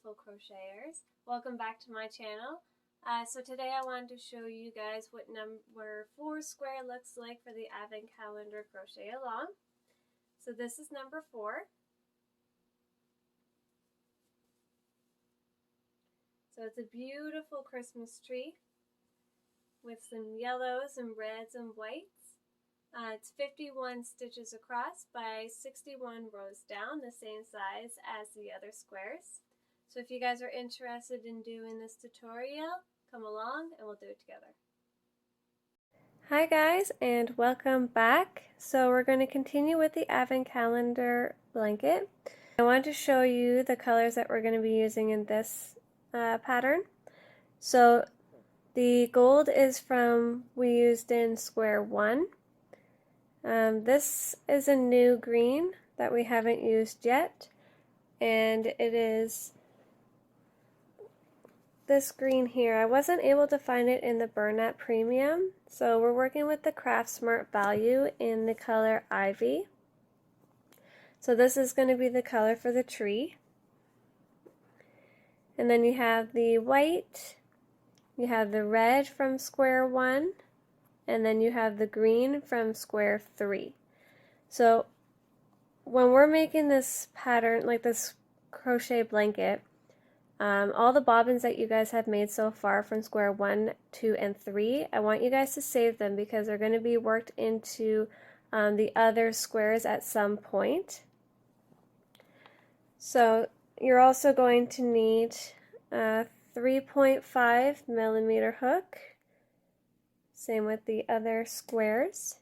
beautiful crocheters. Welcome back to my channel. So today I wanted to show you guys what number 4 square looks like for the advent calendar crochet along. So this is number 4. So it's a beautiful Christmas tree with some yellows and reds and whites. It's 51 stitches across by 61 rows down, the same size as the other squares. So if you guys are interested in doing this tutorial, come along and we'll do it together. Hi guys, and welcome back. So we're going to continue with the advent calendar blanket. I want to show you the colors that we're going to be using in this pattern. So the gold is from we used in square 1. This is a new green that we haven't used yet, and it is this green here. I wasn't able to find it in the Bernat Premium, so we're working with the Craft Smart Value in the color Ivy. So this is going to be the color for the tree. And then you have the white, you have the red from square 1, and then you have the green from square 3. So when we're making this pattern, like this crochet blanket, all the bobbins that you guys have made so far from square 1, 2, and 3, I want you guys to save them because they're going to be worked into the other squares at some point. So you're also going to need a 3.5 millimeter hook. Same with the other squares.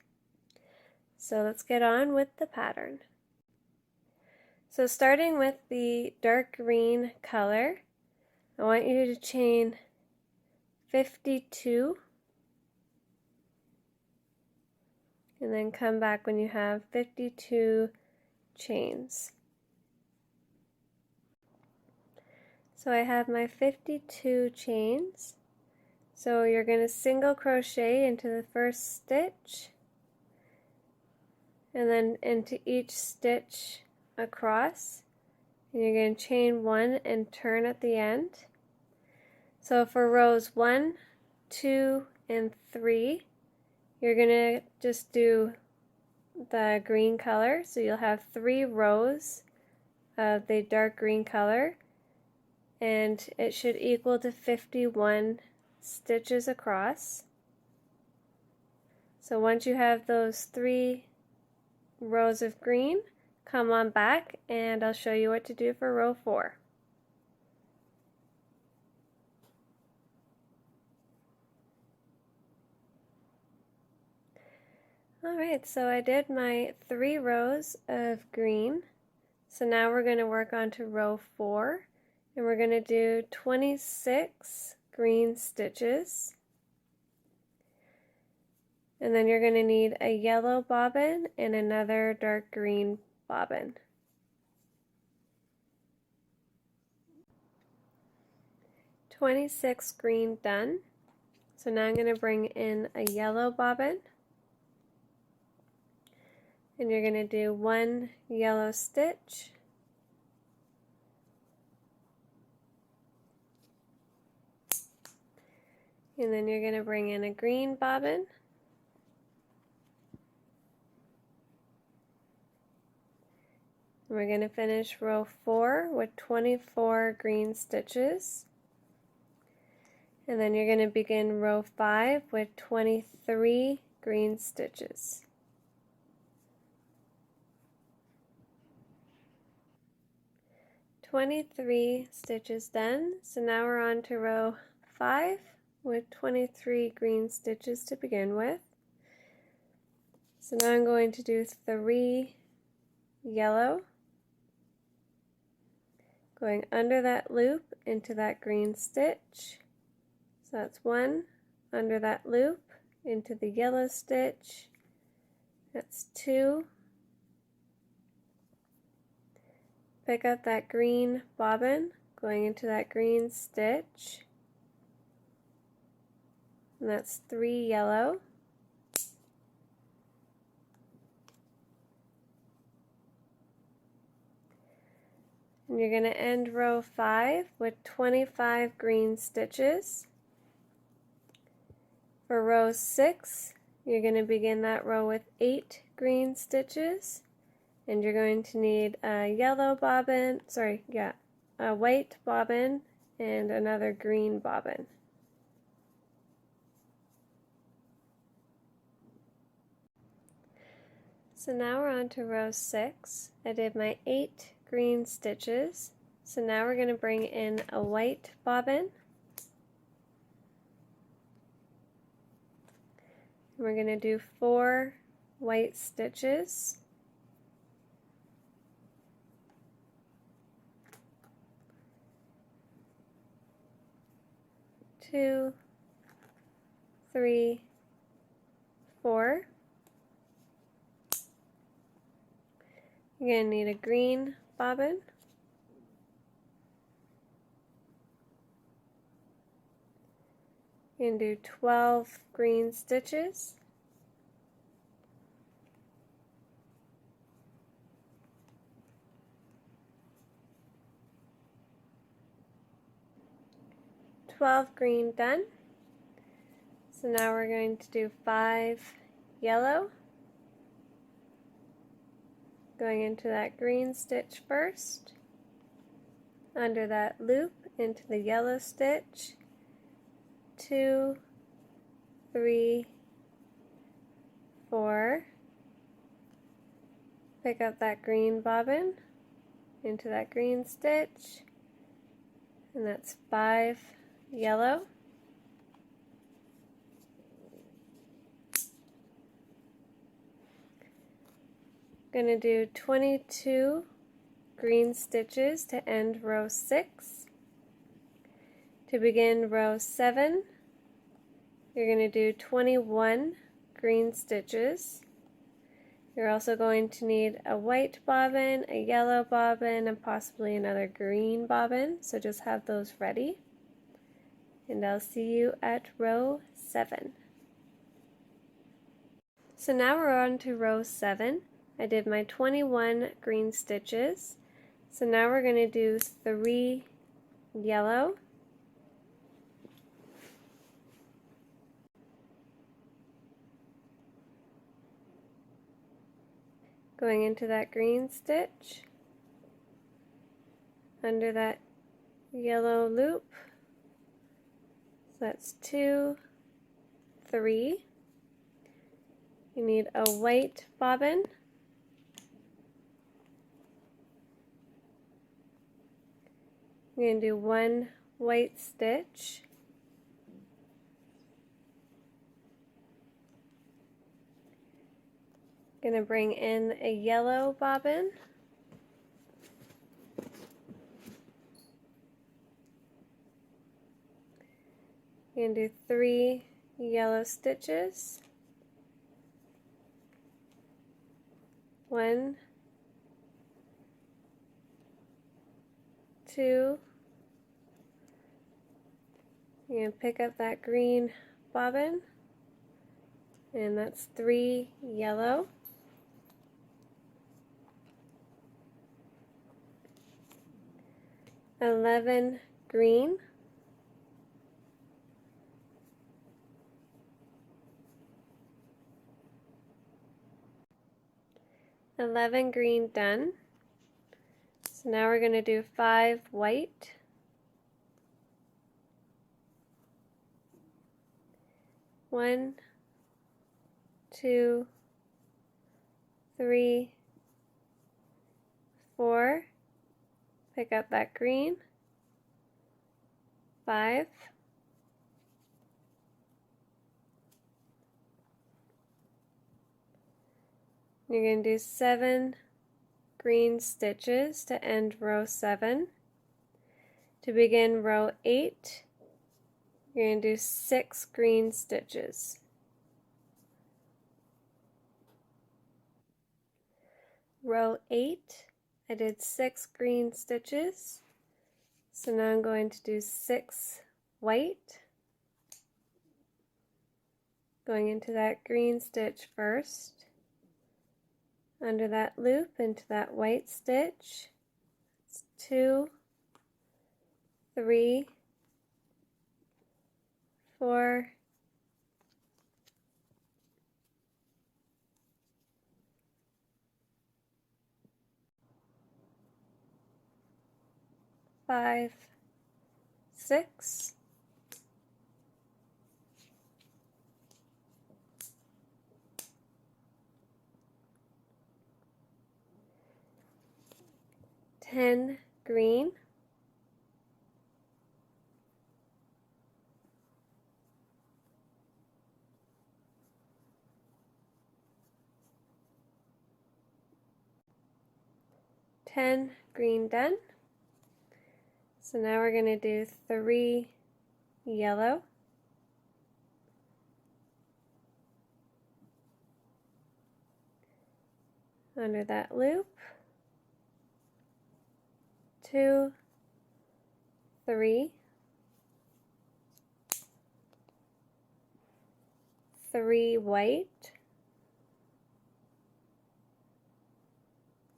So let's get on with the pattern. So starting with the dark green color, I want you to chain 52 and then come back when you have 52 chains. So I have my 52 chains. So you're going to single crochet into the first stitch and then into each stitch across, and you're going to chain 1 and turn at the end. So for rows 1, 2, and 3, you're going to just do the green color, so you'll have 3 rows of the dark green color, and it should equal to 51 stitches across. So once you have those 3 rows of green, come on back and I'll show you what to do for row 4. Alright, so I did my 3 rows of green. So now we're going to work on to row 4, and we're going to do 26 green stitches, and then you're going to need a yellow bobbin and another dark green bobbin. "26 green" done. So now I'm going to bring in a yellow bobbin, and you're going to do 1 yellow stitch, and then you're going to bring in a green bobbin, and we're going to finish row 4 with 24 green stitches, and then you're going to begin row 5 with 23 green stitches. "23 stitches done. So now we're on to row 5 with 23 green stitches to begin with. So now I'm going to do 3 yellow, going under that loop into that green stitch. So that's 1 under that loop into the yellow stitch. That's 2. Pick up that green bobbin, going into that green stitch, and that's 3 yellow. And And you're going to end row 5 with 25 green stitches. For row 6, you're going to begin that row with 8 green stitches, and you're going to need a yellow bobbin, a white bobbin and another green bobbin. So now we're on to row 6. I did my 8 green stitches. So now we're going to bring in a white bobbin. We're going to do 4 white stitches. Two, 3, 4. You're going to need a green bobbin. You're going to do 12 green stitches. Green done. So now we're going to do 5 yellow. Going into that green stitch first, under that loop into the yellow stitch, 2, 3, 4, pick up that green bobbin into that green stitch, and that's 5 yellow. Going to do 22 green stitches to end row 6. To begin row 7, you're going to do 21 green stitches. You're also going to need a white bobbin, a yellow bobbin, and possibly another green bobbin, so just have those ready. And I'll see you at row 7. So now we're on to row 7. I did my 21 green stitches. So now we're going to do 3 yellow, going into that green stitch, under that yellow loop. So that's 2, 3. You need a white bobbin. You're going to do 1 white stitch. Going to bring in a yellow bobbin. You're going to do 3 yellow stitches. 1, 2. You're going to pick up that green bobbin, and that's 3 yellow. $11 green. $11 green done. So now we're going to do 5 white. 1, 2, 3, 4. Pick up that green. 5. You're going to do 7 green stitches to end row 7. To begin row 8, you're going to do 6 green stitches. Row 8, I did 6 green stitches. So now I'm going to do 6 white. Going into that green stitch first. Under that loop into that white stitch. It's 2, 3, 4, 5, 6, 10 green, 10 green done. So now we're going to do 3 yellow, under that loop, 2, 3, 3 white,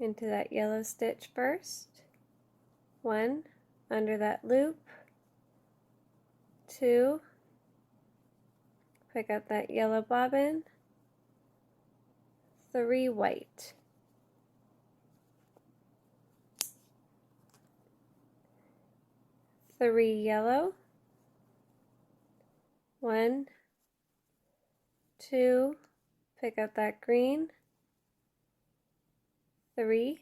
into that yellow stitch first, 1, under that loop, 2, pick up that yellow bobbin, 3 white, 3 yellow, 1, 2, pick up that green, 3,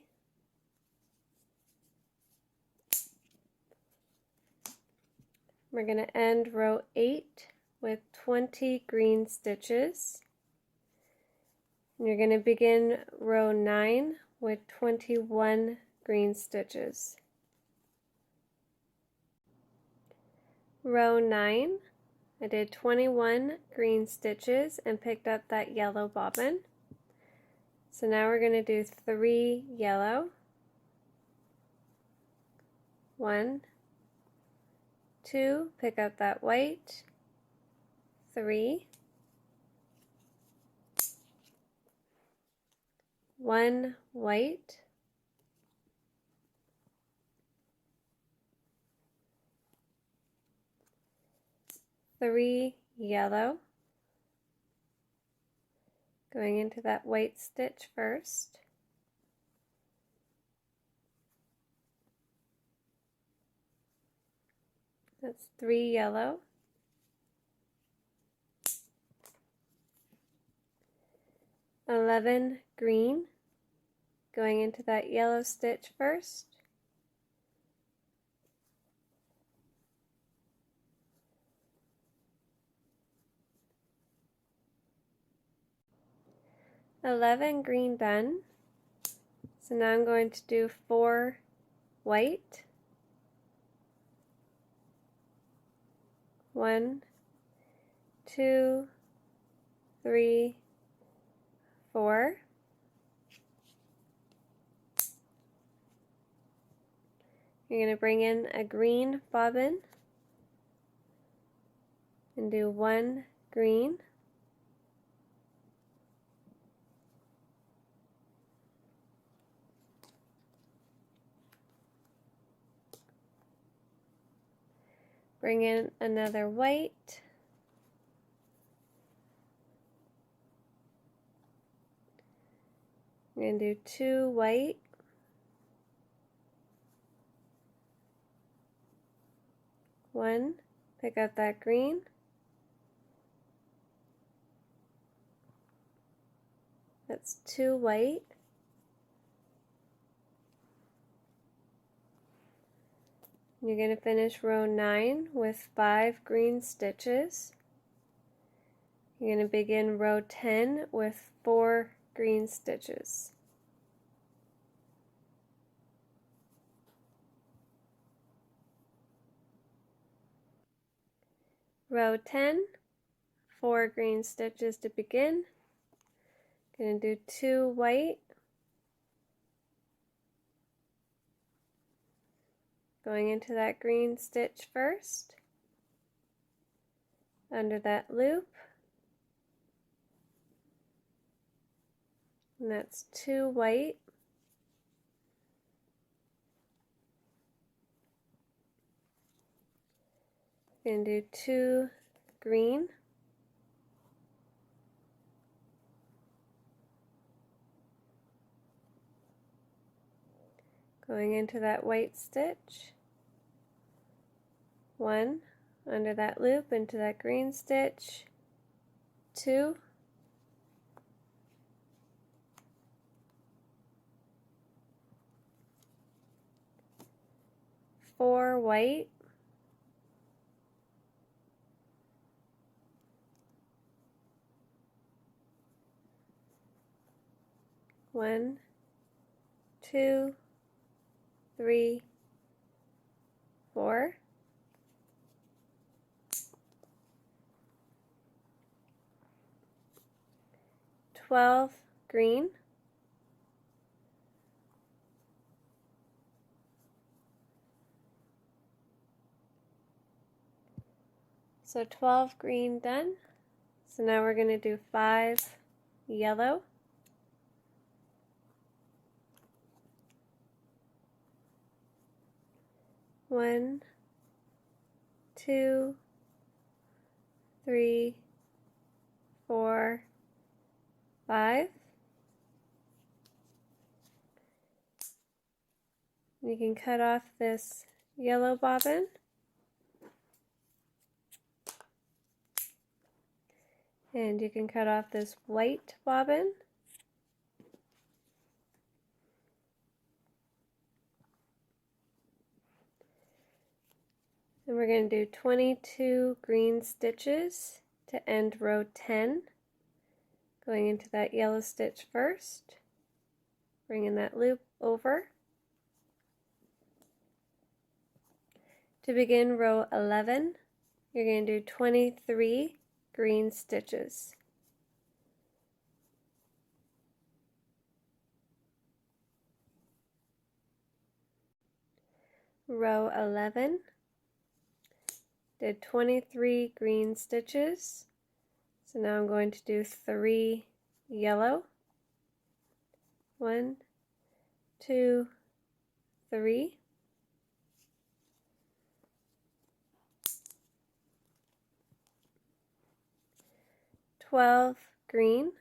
we're going to end row 8 with 20 green stitches. And you're going to begin row 9 with 21 green stitches. Row 9, I did 21 green stitches and picked up that yellow bobbin. So now we're going to do 3 yellow, 1, 2, pick up that white, 3, 1 white, 3 yellow, going into that white stitch first, that's 3 yellow, 11 green, going into that yellow stitch first, 11 green done. So now I'm going to do 4 white, 1, 2, 3, 4. You're going to bring in a green bobbin and do 1 green, bring in another white, I'm going to do 2 white, 1, pick up that green, that's 2 white, you're going to finish row 9 with 5 green stitches. You're going to begin row 10 with 4 green stitches. Row 10, 4 green stitches to begin. Going to do 2 white, going into that green stitch first, under that loop, and that's 2 white, Going to do 2 green, going into that white stitch, 1 under that loop into that green stitch, 2, 4 white, 1, 2, 3, 4, 12 green, so 12 green done. So now we're going to do 5 yellow, 1, 2, 3, 4, 5. You can cut off this yellow bobbin, and you can cut off this white bobbin, and we're going to do 22 green stitches to end row 10, going into that yellow stitch first, bringing that loop over. To begin row 11, you're going to do 23 green stitches. Row 11, did 23 green stitches. So now I'm going to do 3 yellow. 1, 2, 3. 12 green,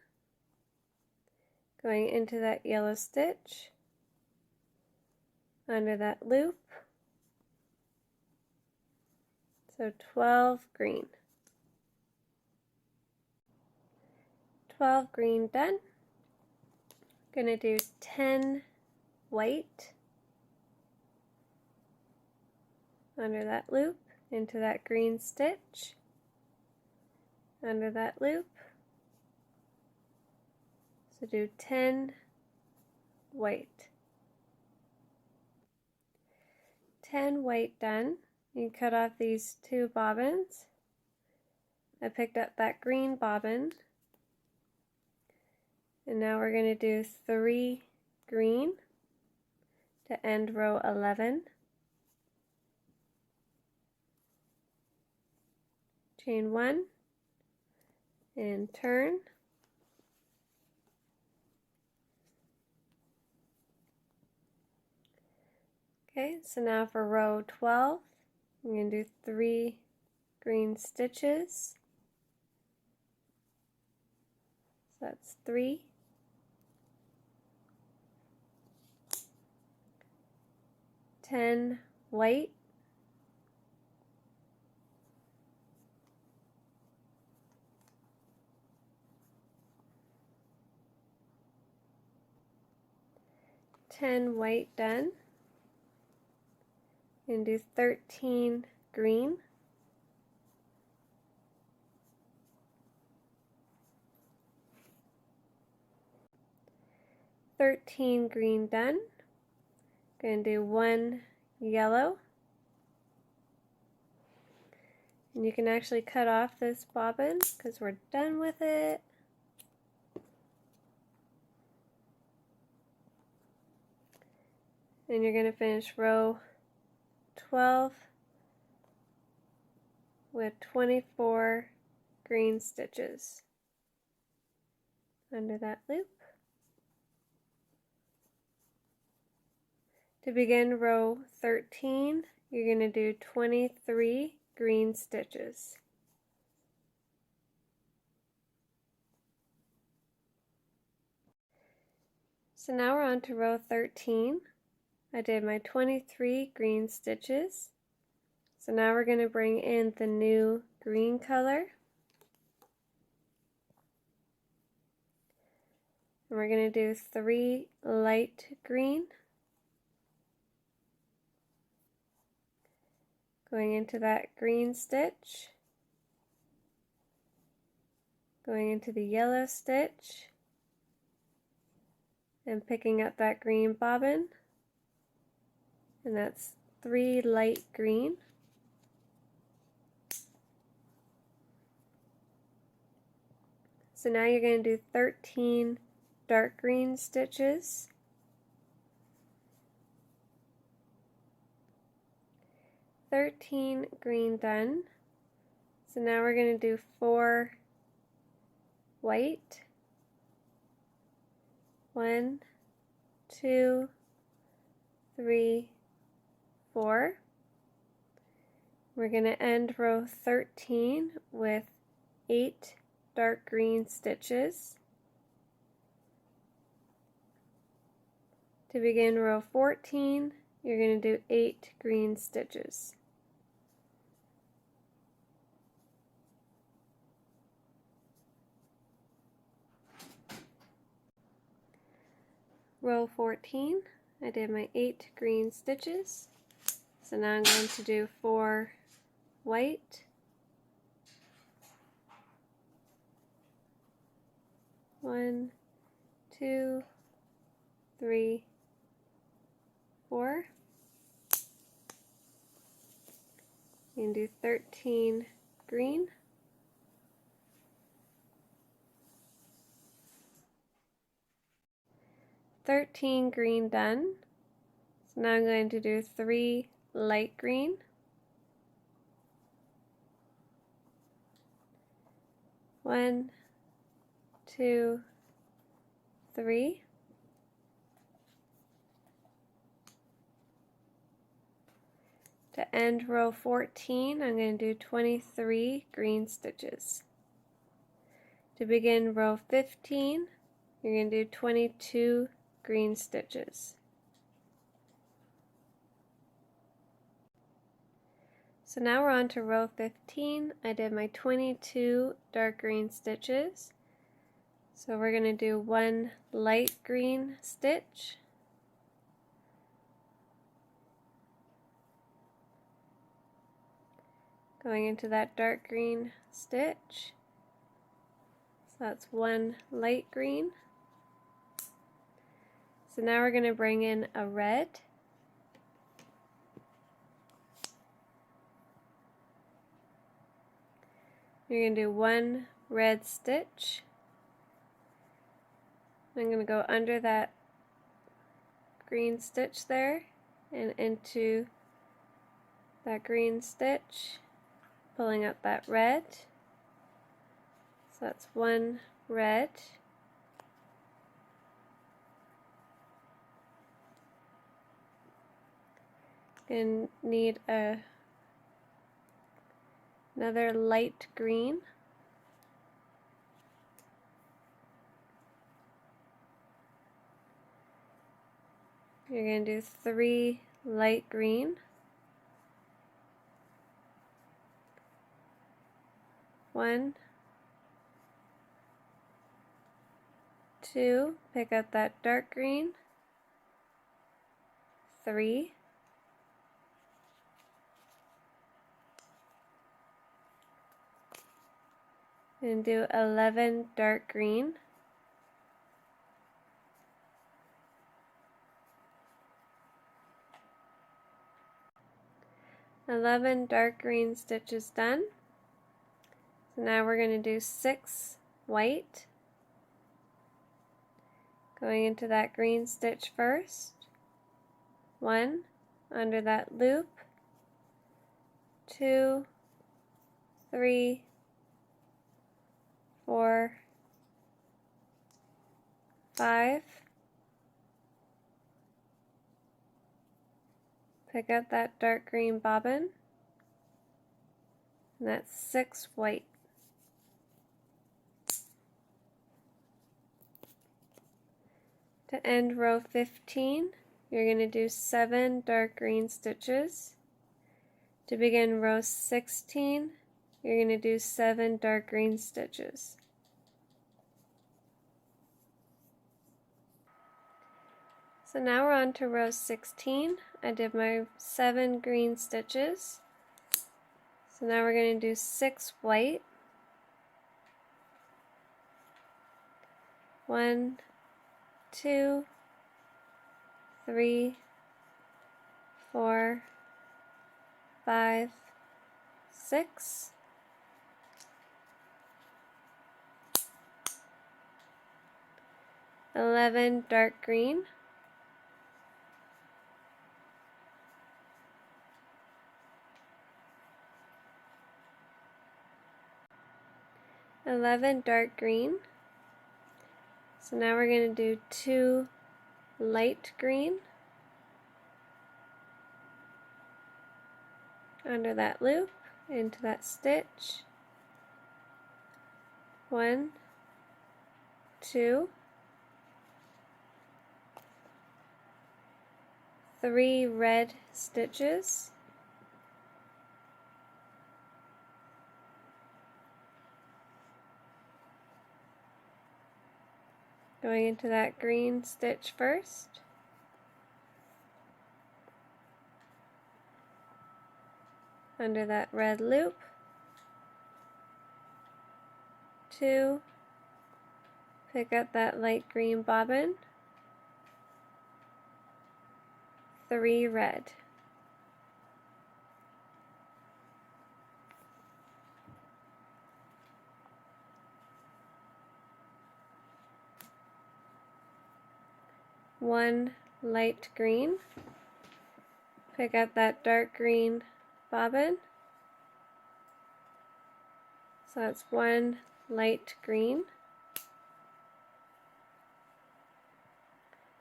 going into that yellow stitch, under that loop, so 12 green. 12 green done. Gonna do 10 white, under that loop, into that green stitch, under that loop. So do 10 white. 10 white done. You can cut off these 2 bobbins. I picked up that green bobbin. And now we're going to do 3 green to end row 11. Chain 1 and turn. Okay, so now for row 12, I'm going to do 3 green stitches. So that's 3. 10 white. 10 white done. And do 13 green. 13 green done. Going to do 1 yellow. And you can actually cut off this bobbin because we're done with it. And you're going to finish row 12 with 24 green stitches under that loop. To begin row 13, you're going to do 23 green stitches. So now we're on to row 13. I did my 23 green stitches. So now we're going to bring in the new green color. And we're going to do 3 light green. Going into that green stitch. Going into the yellow stitch. And picking up that green bobbin. And that's 3 light green. So now you're going to do 13 dark green stitches. Green done. So now we're going to do 4 white. 1, 2, 3, 4. We're going to end row 13 with 8 dark green stitches. To begin row 14, you're going to do 8 green stitches. Row 14, I did my 8 green stitches. So now I'm going to do 4 white, 1, 2, 3, 4. You can do 13 green. Green done. So now I'm going to do 3 light green. 1, 2, 3. To end row 14, I'm going to do 23 green stitches. To begin row 15, you're going to do 22 green stitches. So now we're on to row 15. I did my 22 dark green stitches. So we're going to do 1 light green stitch. Going into that dark green stitch. So that's 1 light green. So now we're going to bring in a red. You're going to do 1 red stitch. I'm going to go under that green stitch there and into that green stitch, pulling up that red. So that's 1 red. And need another light green. You're going to do 3 light green. 1, 2, pick up that dark green. 3. And do 11 dark green. 11 dark green stitches done. So now we're going to do 6 white. Going into that green stitch first. 1 under that loop. 2, 3, 4, 5. Pick up that dark green bobbin. And that's 6 white. To end row 15, you're going to do 7 dark green stitches. To begin row 16, you're going to do 7 dark green stitches. So now we're on to row 16. I did my 7 green stitches. So now we're going to do 6 white. 1, 2, 3, 4, 5, 6. 11 dark green. 11 dark green. So now we're going to do 2 light green under that loop into that stitch. 1, 2, 3 red stitches. Going into that green stitch first. Under that red loop. 2, pick up that light green bobbin. 3 red. One light green, pick up that dark green bobbin, so that's 1 light green.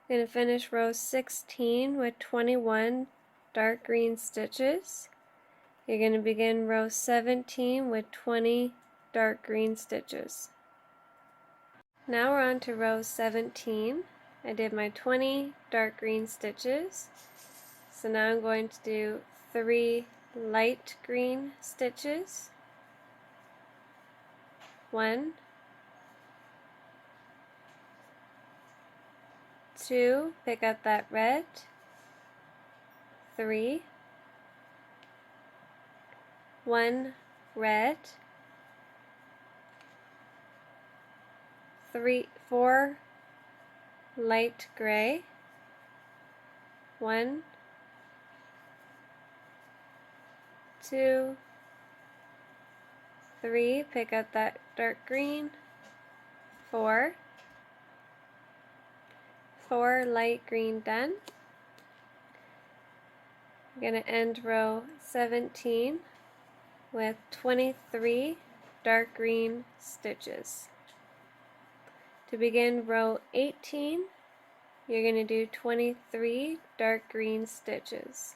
I'm going to finish row 16 with 21 dark green stitches. You're going to begin row 17 with 20 dark green stitches. Now we're on to row 17. I did my 20 dark green stitches. So now I'm going to do 3 light green stitches. 1, 2, pick up that red. 3, 1 red. 4 light gray. 1, 2, 3, pick up that dark green. 4 light green done. I'm going to end row 17 with 23 dark green stitches. To begin row 18, you're going to do 23 dark green stitches.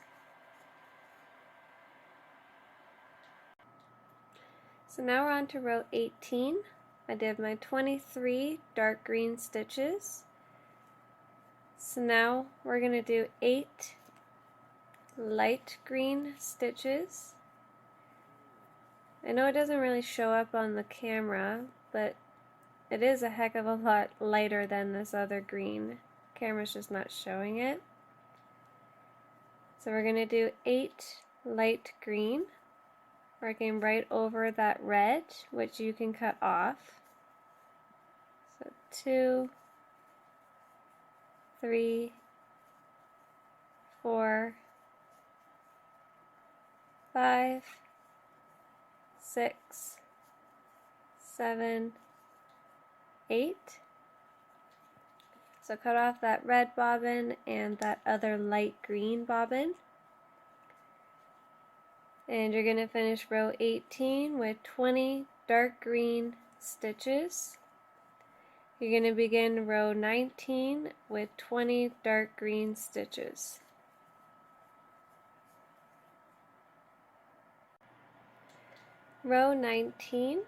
So now we're on to row 18. I did my 23 dark green stitches. So now we're going to do 8 light green stitches. I know it doesn't really show up on the camera, but it is a heck of a lot lighter than this other green. The camera's just not showing it. So we're going to do 8 light green, working right over that red, which you can cut off. So 2, 3, 4, 5, 6, 7, 8. So cut off that red bobbin and that other light green bobbin. And you're going to finish row 18 with 20 dark green stitches. You're going to begin row 19 with 20 dark green stitches. Row 19,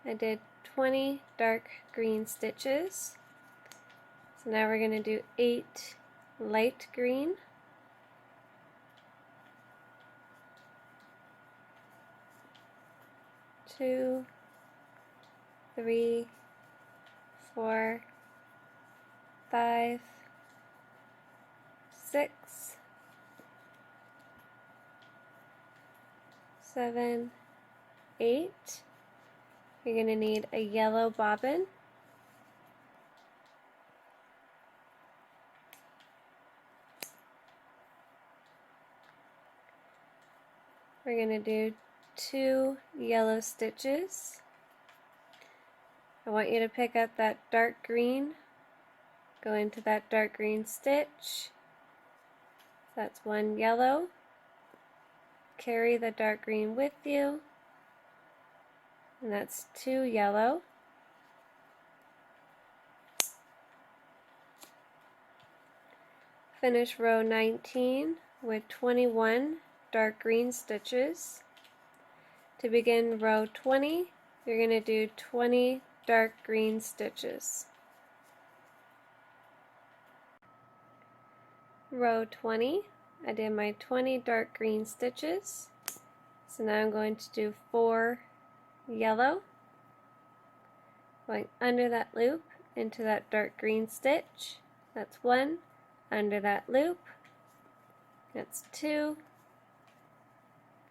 I did 20 dark green stitches. So now we're going to do 8 light green, 2, 3, 4, 5, 6, 7, 8. You're going to need a yellow bobbin. We're going to do 2 yellow stitches. I want you to pick up that dark green, go into that dark green stitch. That's 1 yellow. Carry the dark green with you, and that's 2 yellow. Finish row 19 with 21 dark green stitches. To begin row 20, you're going to do 20 dark green stitches. Row 20, I did my 20 dark green stitches. So now I'm going to do 4 yellow, going under that loop into that dark green stitch. That's 1, under that loop. That's 2,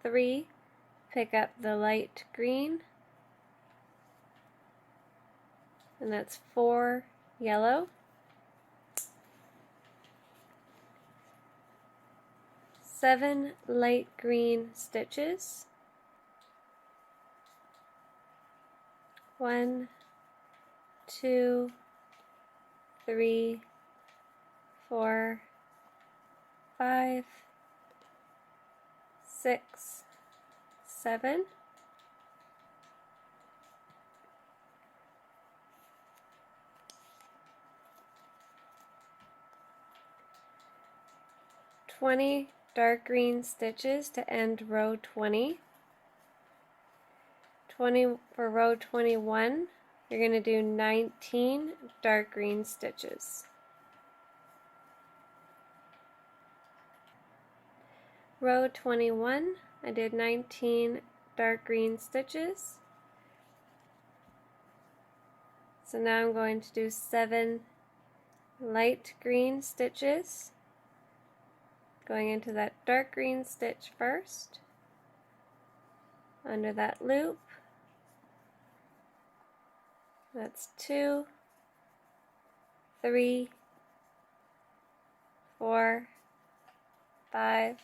3, pick up the light green, and that's 4 yellow. 7 light green stitches. 1, 2, 3, 4, 5, 6, 7. Dark green stitches to end row 20. 20 for row 21, you're going to do 19 dark green stitches. Row 21, I did 19 dark green stitches. So now I'm going to do 7 light green stitches, going into that dark green stitch first, under that loop. That's 2, 3, 4, 5,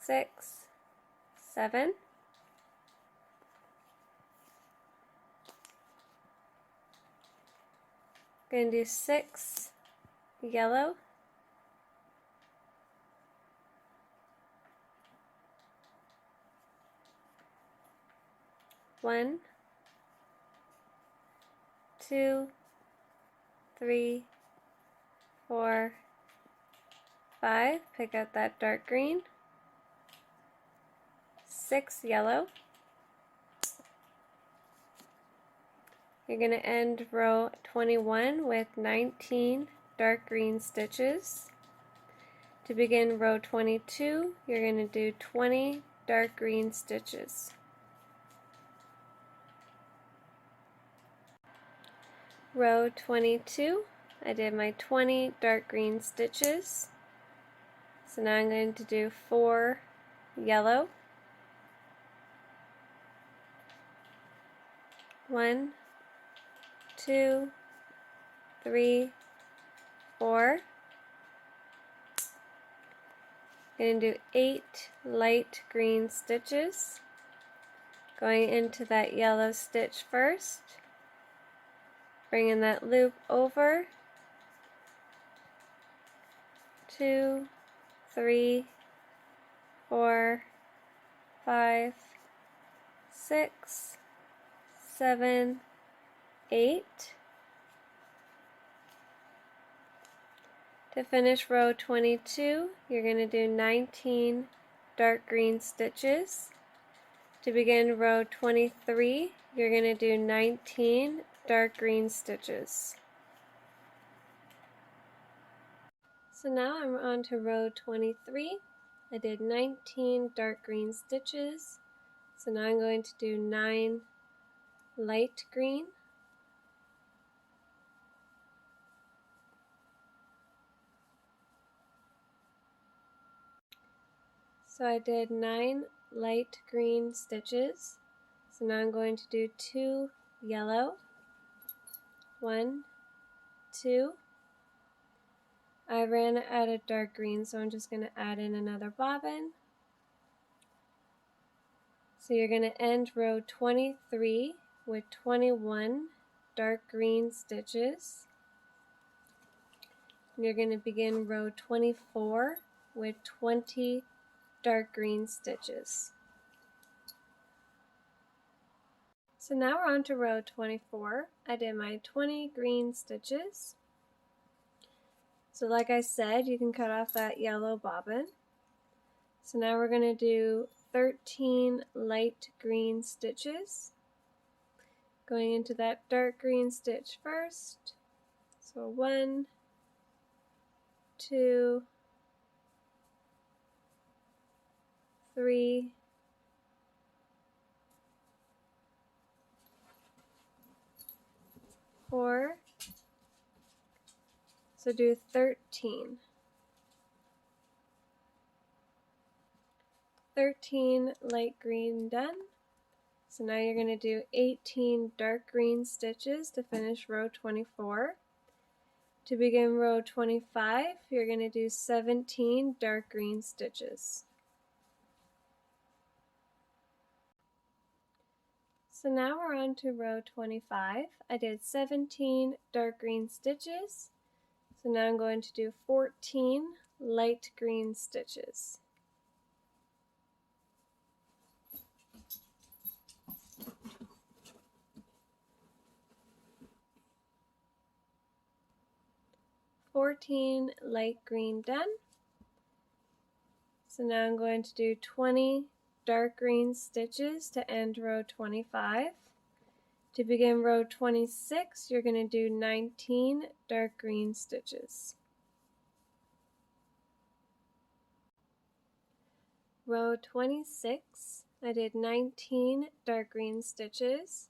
6, 7. Going to do 6 yellow, 1, 2, 3, 4, 5, pick out that dark green, 6 yellow. You're going to end row 21 with 19 dark green stitches. To begin row 22, you're going to do 20 dark green stitches. Row 22, I did my 20 dark green stitches. So now I'm going to do 4 yellow, 1, 2, 3, 4. Going to do 8 light green stitches, going into that yellow stitch first, bringing that loop over, 2, 3, 4, 5, 6, 7, 8. To finish row 22, you're going to do 19 dark green stitches. To begin row 23, you're going to do 19 dark green stitches. So now I'm on to row 23. I did 19 dark green stitches. So now I'm going to do 9 light green. So I did 9 light green stitches. So now I'm going to do 2 yellow. 1, 2. I ran out of dark green, so I'm just going to add in another bobbin. So you're going to end row 23 with 21 dark green stitches. And you're going to begin row 24 with 20 dark green stitches. So now we're on to row 24. I did my 20 green stitches. So like I said, you can cut off that yellow bobbin. So now we're going to do 13 light green stitches. Going into that dark green stitch first. So 1, 2, 3, 4. So do 13. 13 light green done. So now you're going to do 18 dark green stitches to finish row 24. To begin row 25, you're going to do 17 dark green stitches. So now we're on to row 25. I did 17 dark green stitches. So now I'm going to do 14 light green stitches. Light green done. So now I'm going to do 20 dark green stitches to end row 25. To begin row 26, you're going to do 19 dark green stitches. Row 26, I did 19 dark green stitches.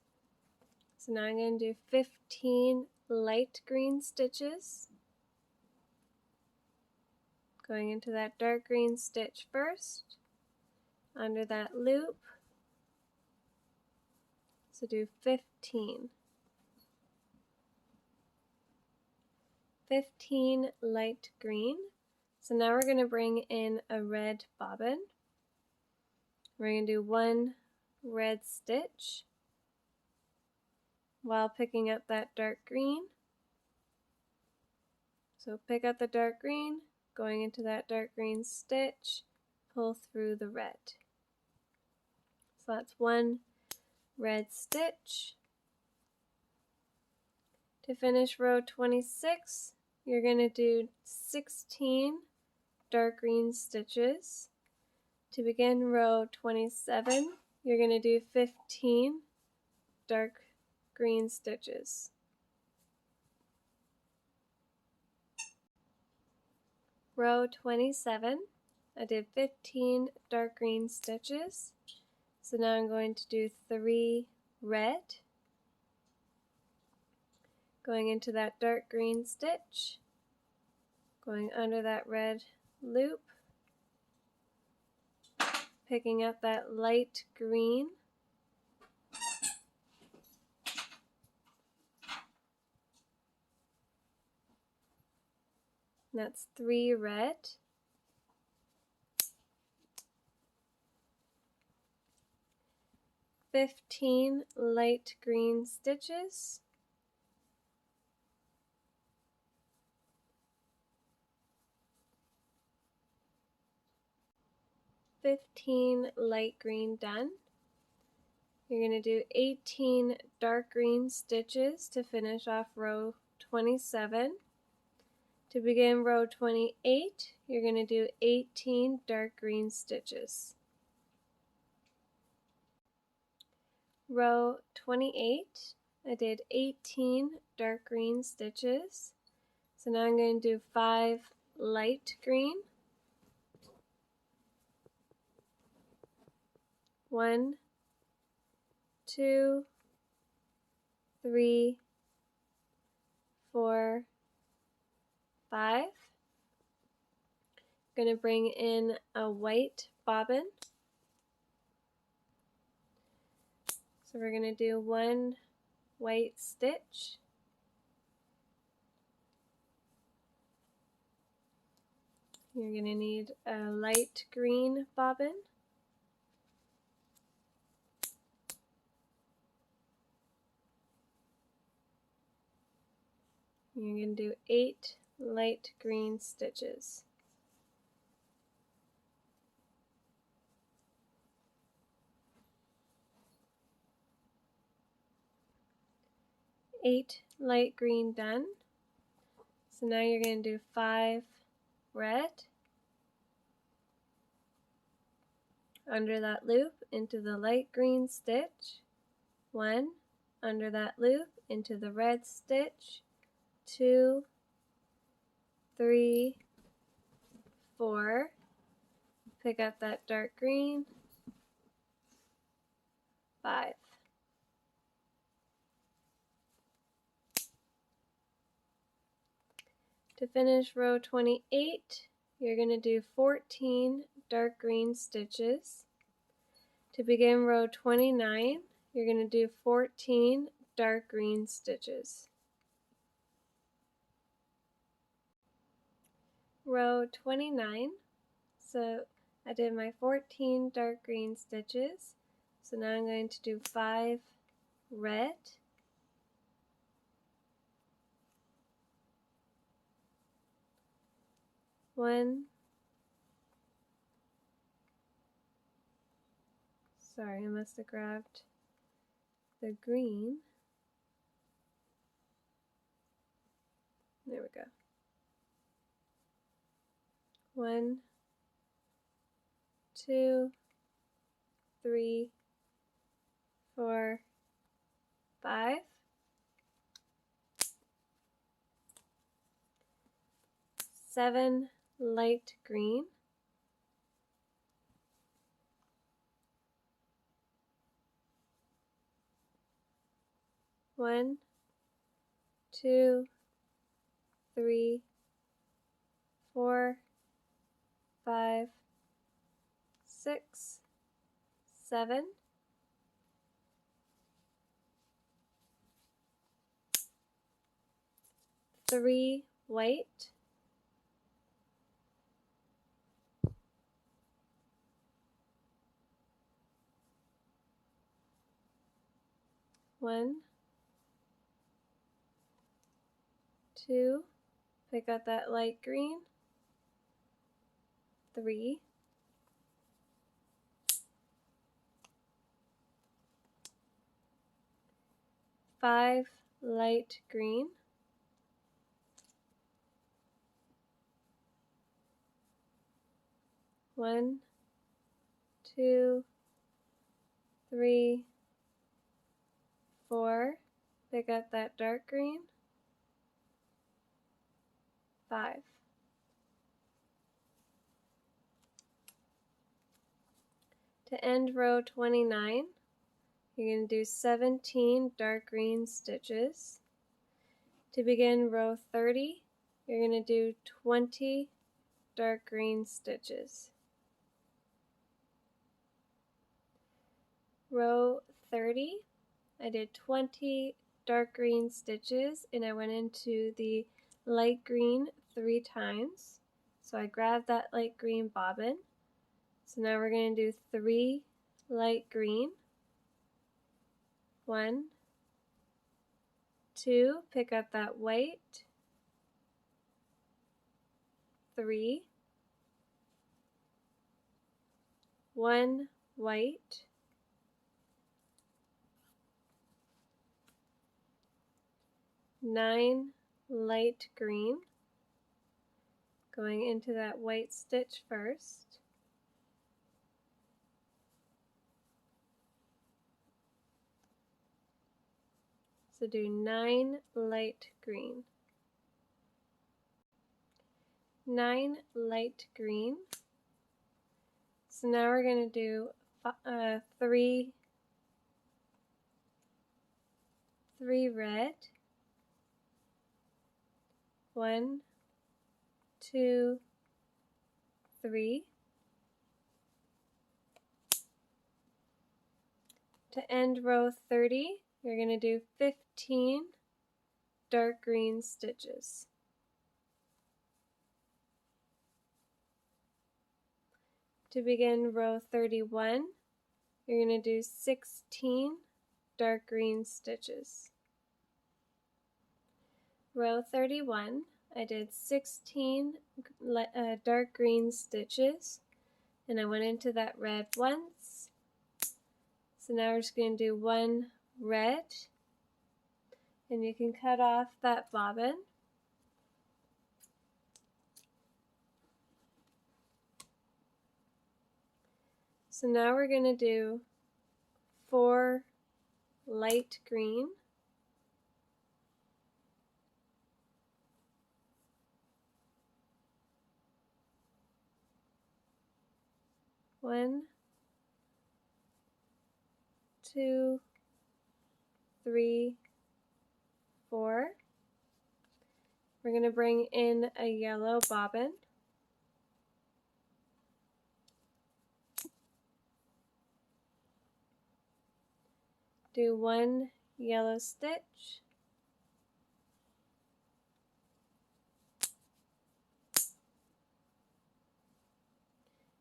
So now I'm going to do 15 light green stitches. Going into that dark green stitch first, under that loop. So do 15. 15 light green. So now we're going to bring in a red bobbin. We're going to do 1 red stitch while picking up that dark green. So pick up the dark green, going into that dark green stitch, pull through the red. So that's 1 red stitch. To finish row 26, you're going to do 16 dark green stitches. To begin row 27, you're going to do 15 dark green stitches. Row 27, I did 15 dark green stitches. So now I'm going to do 3 red. Going into that dark green stitch, going under that red loop, picking up that light green, that's 3 red, 15 light green stitches, 15 light green done. You're going to do 18 dark green stitches to finish off row 27. To begin row 28, you're going to do 18 dark green stitches. row 28, I did 18 dark green stitches. So now I'm going to do 5 light green. 1, 2, 3, 4, 5. I'm going to bring in a white bobbin. So we're going to do 1 white stitch. You're going to need a light green bobbin. You're going to do 8 light green stitches. Eight light green done. So now you're going to do 5 red under that loop into the light green stitch, 1 under that loop into the red stitch, 2, 3, 4, pick up that dark green, 5. To finish row 28, you're going to do 14 dark green stitches. To begin row 29, you're going to do 14 dark green stitches. Row 29, so I did my 14 dark green stitches. So now I'm going to do 5 red, 1, sorry, I must have grabbed the green. There we go. 1, 2, 3, 4, 5. 7 light green. 1, 2, 3, 4, 5, 6, 7. 3 white. 1, 2, pick up that light green, 3, 5 light green, 1, 2, 3, 4, pick up that dark green, 5. To end row 29, you're going to do 17 dark green stitches. To begin row 30, you're going to do 20 dark green stitches. Row 30, I did 20 dark green stitches and I went into the light green 3 times. So I grabbed that light green bobbin. So now we're going to do 3 light green. 1, 2, pick up that white, 3, 1 white, 9 light green, going into that white stitch first, to do 9 light green. 9 light green. So now we're going to do 3 red. 1, 2, 3. To end row 30, you're going to do 15 dark green stitches. To begin row 31, you're going to do 16 dark green stitches. Row 31, I did 16 dark green stitches, and I went into that red once. So now we're just going to do 1 red, and you can cut off that bobbin. So now we're going to do 4 light green. 1, 2, 3, 4. We're going to bring in a yellow bobbin. Do 1 yellow stitch.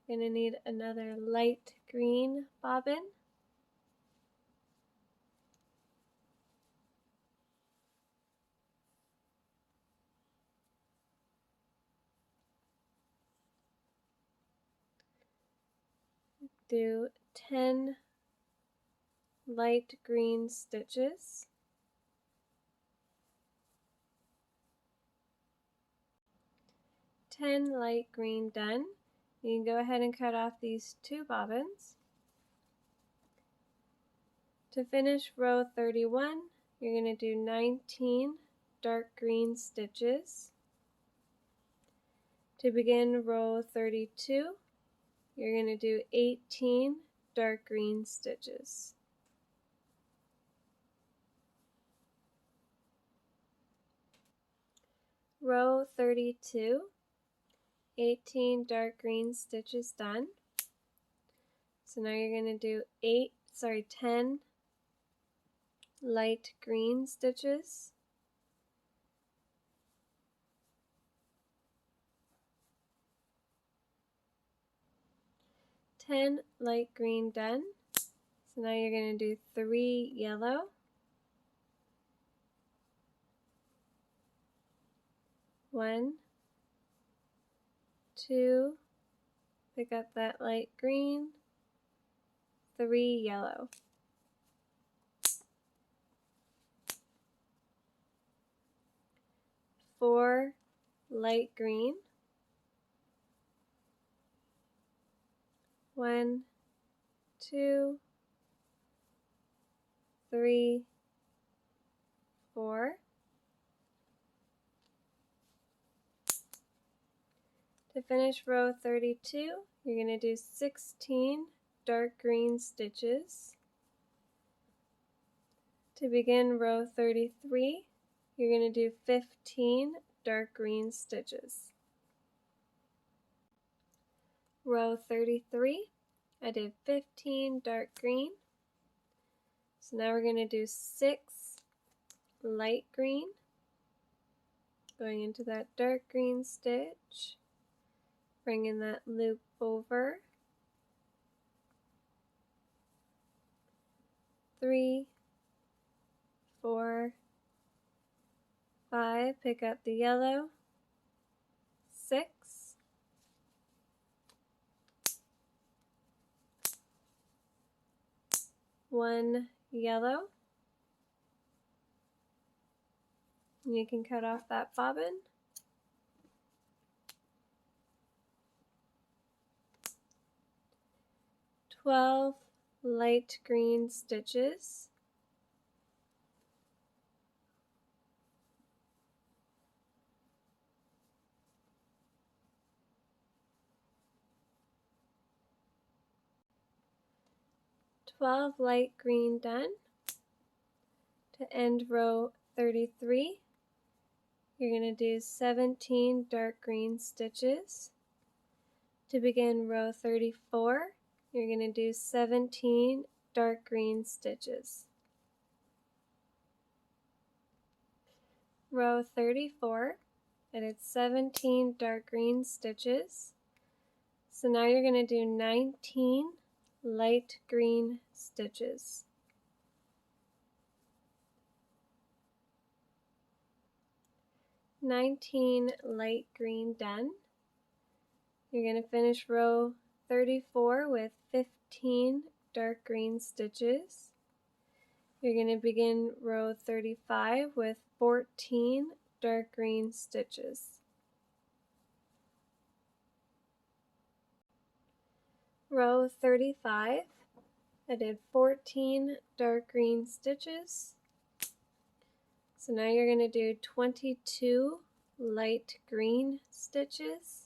Going to need another light green bobbin. Do 10 light green stitches. Light green done. You can go ahead and cut off these 2 bobbins. To finish row 31, you're going to do 19 dark green stitches. To begin row 32, you're going to do 18 dark green stitches. Row 32, 18 dark green stitches done. So now you're going to do 10 light green stitches. 10 light green done. So now you're going to do 3 yellow. 1, 2, pick up that light green, 3 yellow. 4 light green. 1, 2, 3, 4. To finish row 32, you're going to do 16 dark green stitches. To begin row 33, you're going to do 15 dark green stitches. Row 33, I did 15 dark green. So now we're going to do 6 light green, going into that dark green stitch, bringing that loop over, 3, 4, 5, pick up the yellow, 6, 1 yellow, and you can cut off that bobbin. 12 light green stitches. 12 light green done. To end row 33, you're going to do 17 dark green stitches. To begin row 34, you're going to do 17 dark green stitches. Row 34, I did 17 dark green stitches. So now you're going to do 19 light green stitches. "19 light green done. You're going to finish row 34 with 15 dark green stitches. You're going to begin row 35 with 14 dark green stitches. Row 35, I did 14 dark green stitches. So now you're going to do 22 light green stitches.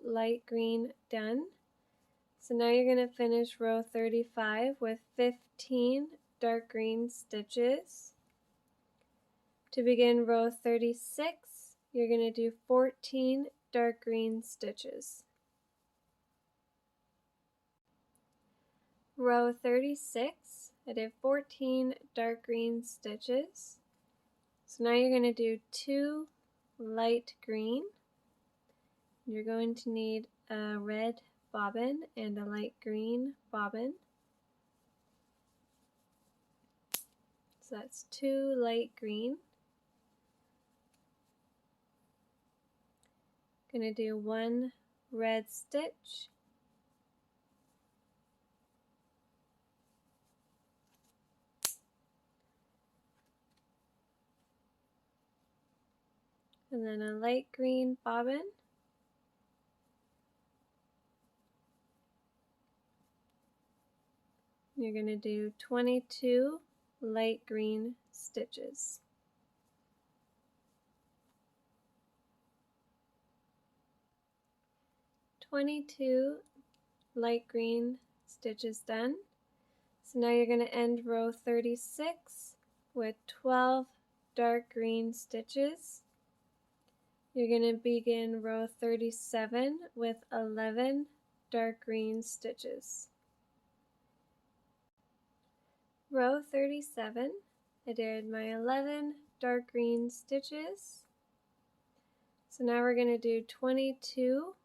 Light green done. So now you're going to finish row 35 with 15 dark green stitches. To begin row 36, you're going to do 14 dark green stitches. Row 36, I did 14 dark green stitches. So now you're going to do 2 light green. You're going to need a red bobbin and a light green bobbin. So that's 2 light green. Going to do 1 red stitch. And then a light green bobbin. You're going to do 22 light green stitches. Light green stitches done. So now you're going to end row 36 with 12 dark green stitches. You're going to begin row 37 with 11 dark green stitches. Row 37, I did my 11 dark green stitches. So now we're going to do 22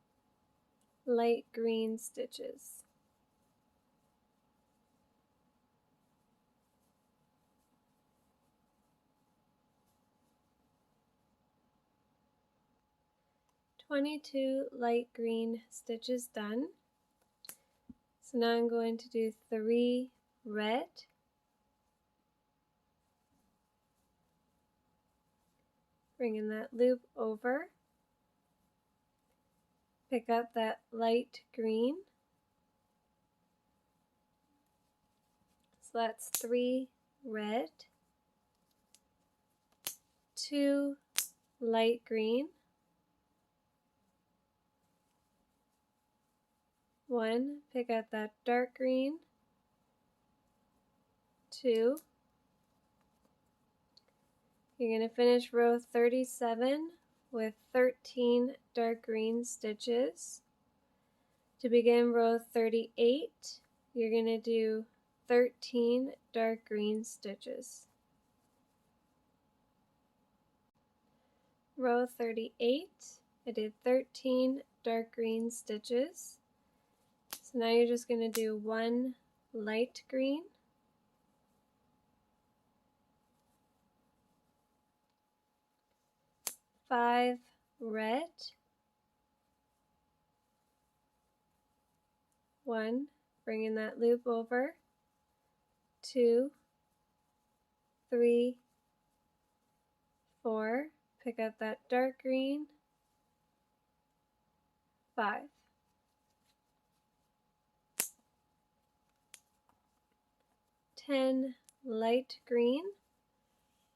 light green stitches. Light green stitches done. So now I'm going to do 3 red, bringing that loop over, pick up that light green. So that's 3 red, 2 light green, 1, pick up that dark green, 2. You're going to finish row 37 with 13 dark green stitches. To begin row 38, you're going to do 13 dark green stitches. Row 38, I did 13 dark green stitches. So now you're just going to do 1 light green, 5 red, 1, bringing that loop over, 2, 3, 4, pick up that dark green, 5. 10 light green,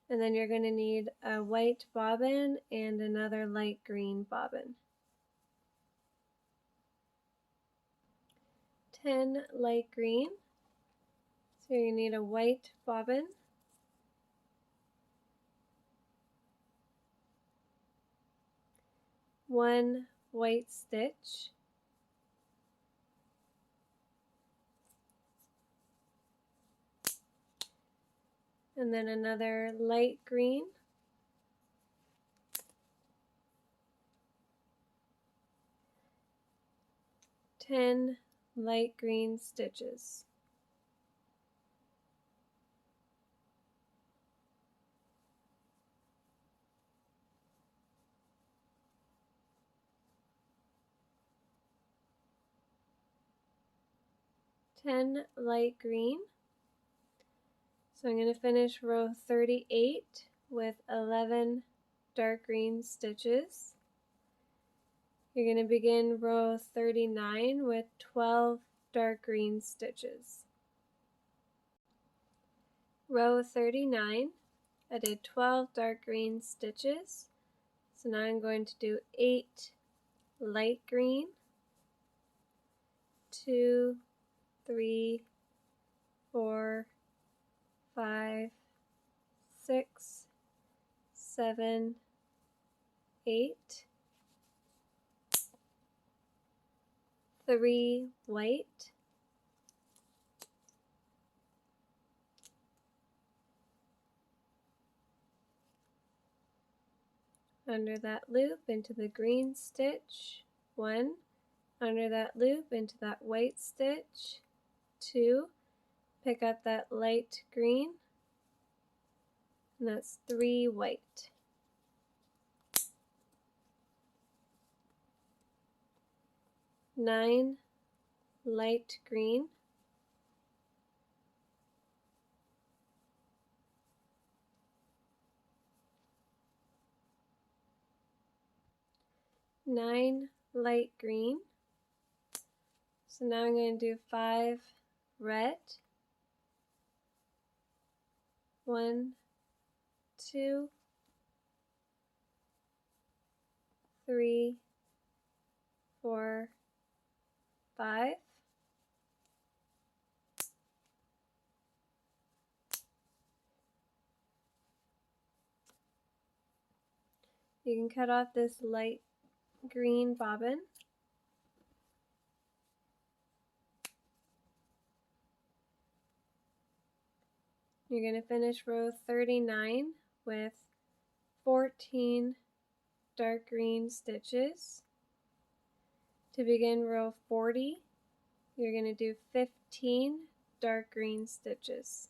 And then you're going to need a white bobbin and another light green bobbin. 10 light green. So you need a white bobbin, one white stitch, and then another light green, ten light green stitches. Light green. So I'm going to finish row 38 with 11 dark green stitches. You're going to begin row 39 with 12 dark green stitches. Row 39, I did 12 dark green stitches. So now I'm going to do 8 light green, 2, 3, 4, 5, 6, 7, 8, 3 white, under that loop into the green stitch, 1, under that loop into that white stitch, 2, pick up that light green, and that's 3 white. 9 light green, 9 light green. So now I'm going to do 5 red, 1, 2, 3, 4, 5. You can cut off this light green bobbin. You're going to finish row 39 with 14 dark green stitches. To begin row 40, you're going to do 15 dark green stitches.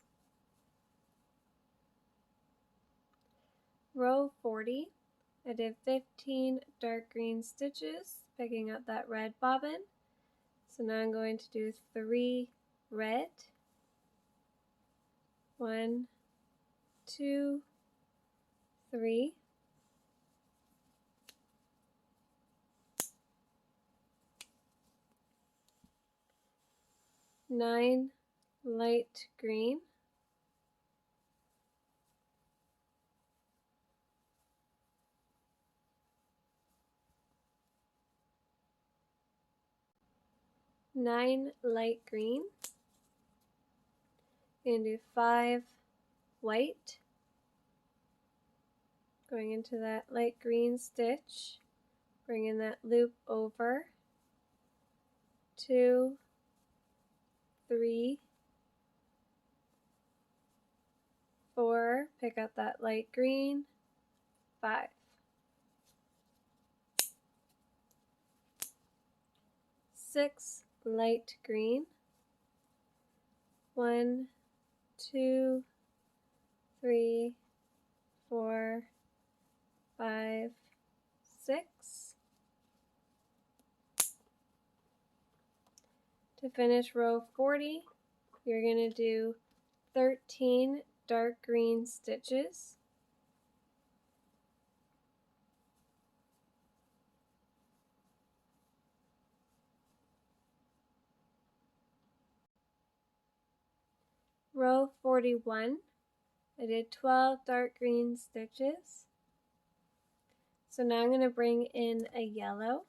Row 40, I did 15 dark green stitches, picking up that red bobbin. So now I'm going to do 3 red, 1, 2, 3, 9 light green, 9 light green, and do 5 white, going into that light green stitch, bringing that loop over, 2, 3, 4, pick up that light green, 5. 6 light green, 1, 2, 3, 4, 5, 6. To finish row 40, you're going to do 13 dark green stitches. Row 41, I did 12 dark green stitches. So now I'm going to bring in a yellow.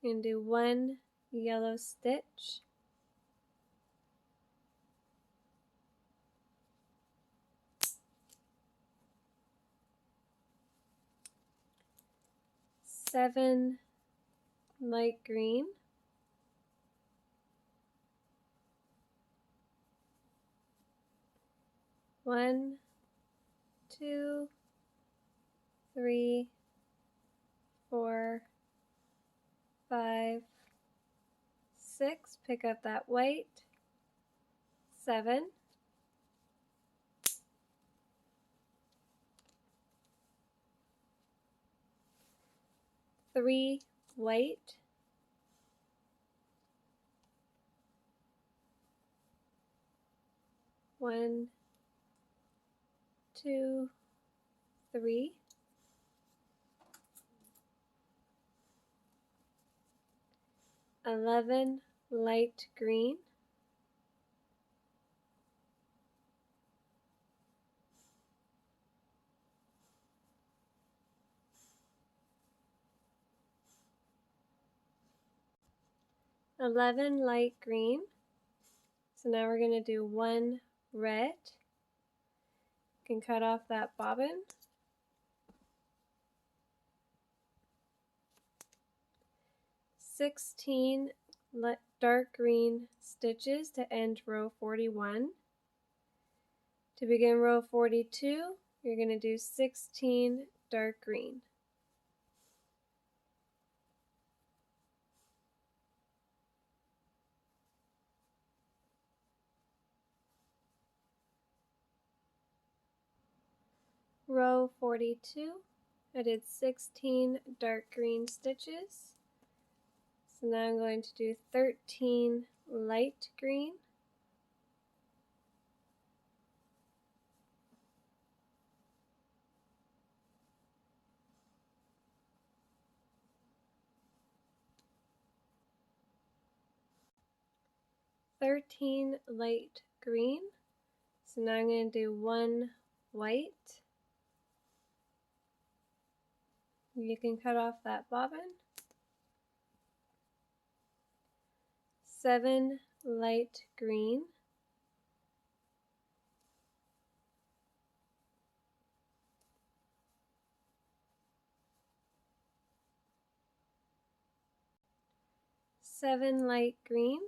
I'm going to do 1 yellow stitch. Seven light green. One, 2, 3, 4, 5, 6. Pick up that white. 7. 3 white. 1, 2, 3. 11 light green. 11 light green. So now we're going to do 1 red. You can cut off that bobbin. 16 dark green stitches to end row 41. To begin row 42, you're going to do 16 dark green. Row 42, I did 16 dark green stitches. So now I'm going to do 13 light green. Light green. So now I'm going to do 1 white. You can cut off that bobbin. 7 light green. 7 light green.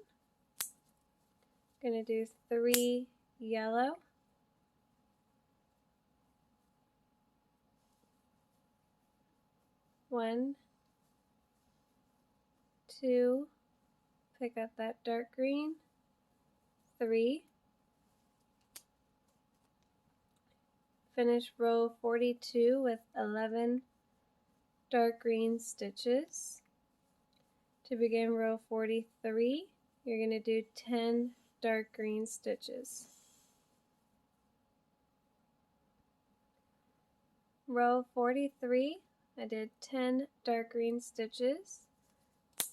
Gonna do 3 yellow. 1, 2, pick up that dark green. 3. Finish row 42 with 11 dark green stitches. To begin row 43, you're going to do 10 dark green stitches. Row 43, I did 10 dark green stitches.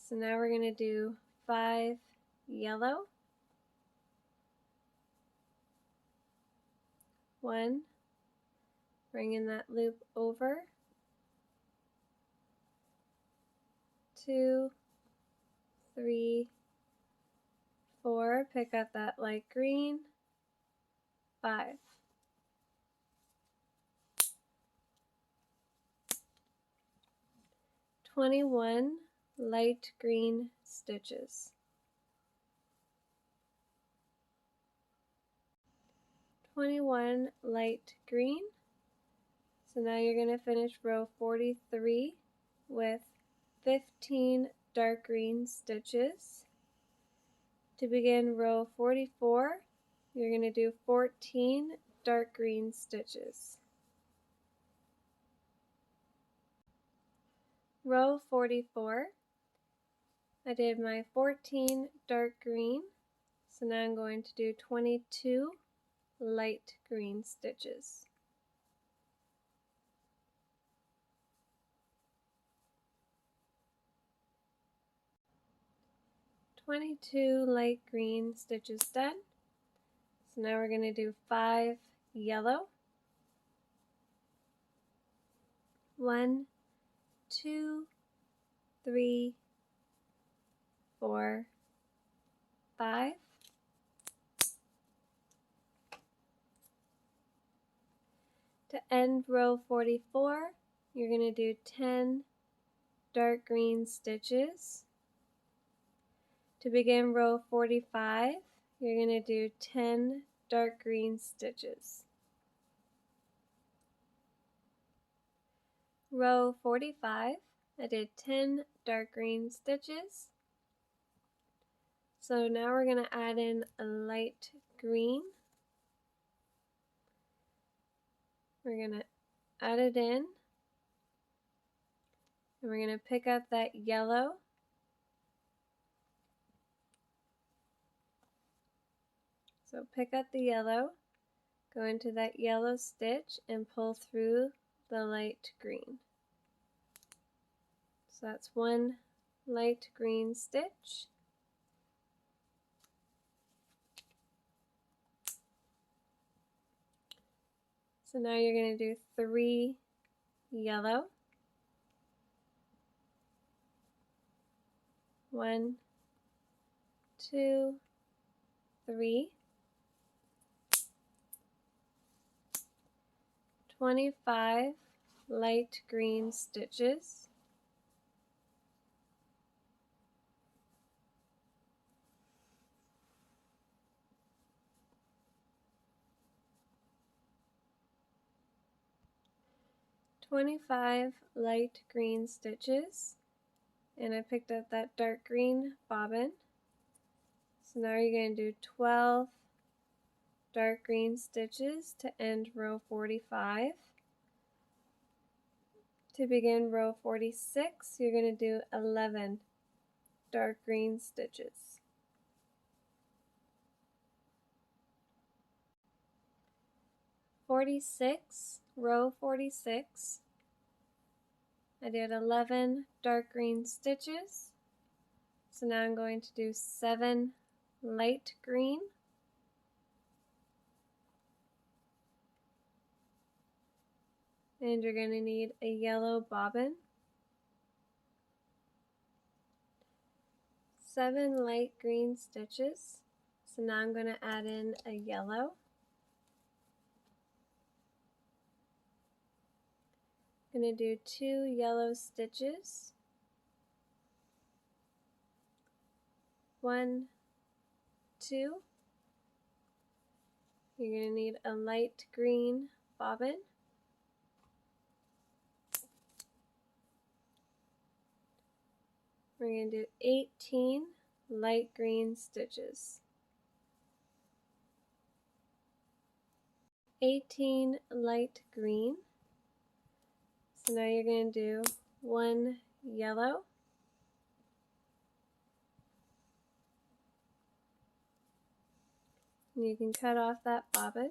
So now we're going to do 5 yellow. 1, bring in that loop over. 2, 3, 4, pick up that light green. 5. 21 light green stitches. 21 light green. So now you're going to finish row 43 with 15 dark green stitches. To begin row 44, you're going to do 14 dark green stitches. Row 44, I did my 14 dark green, so now I'm going to do 22 light green stitches. 22 light green stitches done. So now we're going to do 5 yellow. 1, 2, 3, 4, 5. To end row 44, you're going to do 10 dark green stitches. To begin row 45, you're going to do 10 dark green stitches. Row 45, I did 10 dark green stitches. So now we're going to add in a light green. We're going to add it in, and we're going to pick up that yellow. So pick up the yellow, go into that yellow stitch and pull through the light green. So that's 1 light green stitch. So now you're going to do 3 yellow. 1, 2, 3. 25 light green stitches. Light green stitches, and I picked up that dark green bobbin. So now you're going to do 12 dark green stitches to end row 45. To begin row 46, you're going to do 11 dark green stitches. Row 46, I did 11 dark green stitches. So now I'm going to do 7 light green. And you're going to need a yellow bobbin. 7 light green stitches. So now I'm going to add in a yellow. I'm going to do 2 yellow stitches. 1, 2. You're going to need a light green bobbin. We're going to do 18 light green stitches. 18 light green. So now you're going to do 1 yellow. And you can cut off that bobbin.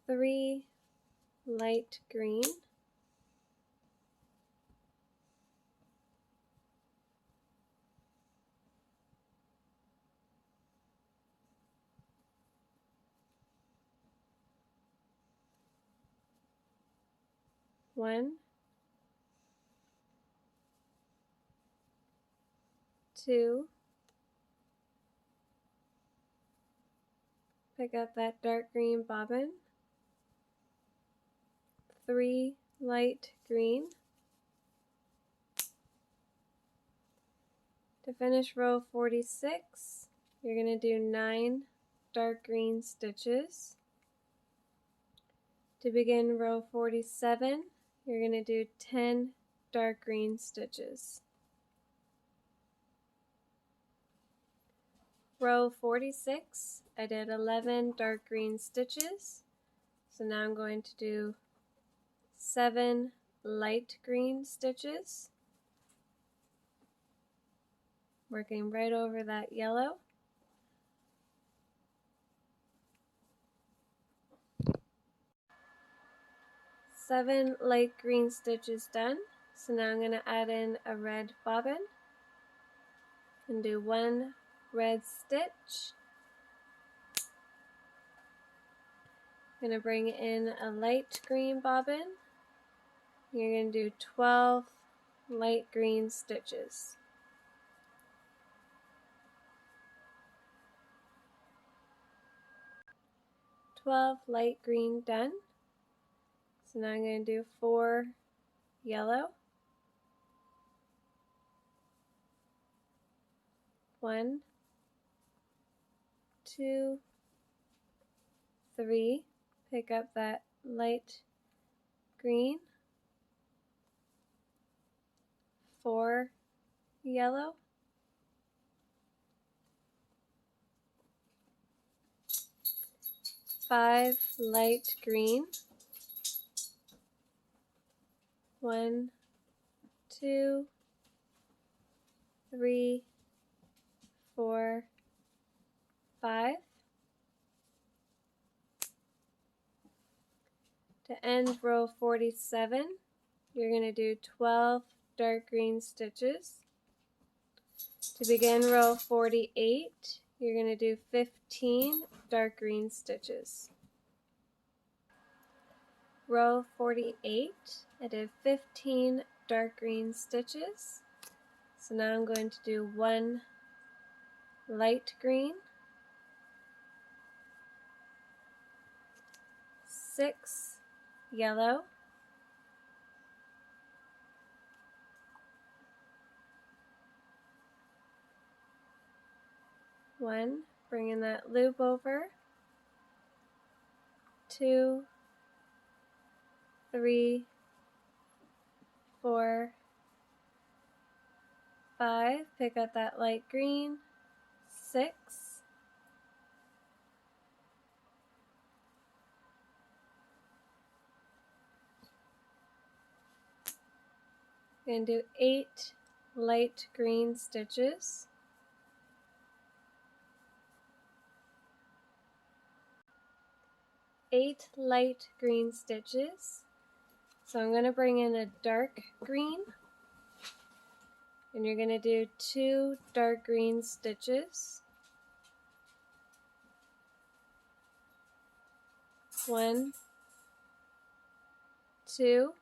Three light green. One, 2, pick up that dark green bobbin, 3 light green. To finish row 46, you're going to do 9 dark green stitches. To begin row 47, you're going to do 10 dark green stitches. Row 46, I did 11 dark green stitches. So now I'm going to do 7 light green stitches, working right over that yellow. 7 light green stitches done. So now I'm going to add in a red bobbin and do 1 red stitch. I'm going to bring in a light green bobbin. You're going to do 12 light green stitches. Light green done. So now I'm going to do 4 yellow. 1, 2, 3. Pick up that light green. 4 yellow. 5 light green. 1, 2, 3, 4, 5. To end row 47, you're going to do 12 dark green stitches. To begin row 48, you're going to do 15 dark green stitches. Row 48, I did 15 dark green stitches. So now I'm going to do 1 light green, 6 yellow, 1, bringing that loop over, 2, 3, 4, 5, pick up that light green, 6, 8 light green stitches. 8 light green stitches. So I'm going to bring in a dark green, and you're going to do 2 dark green stitches. 1, 2,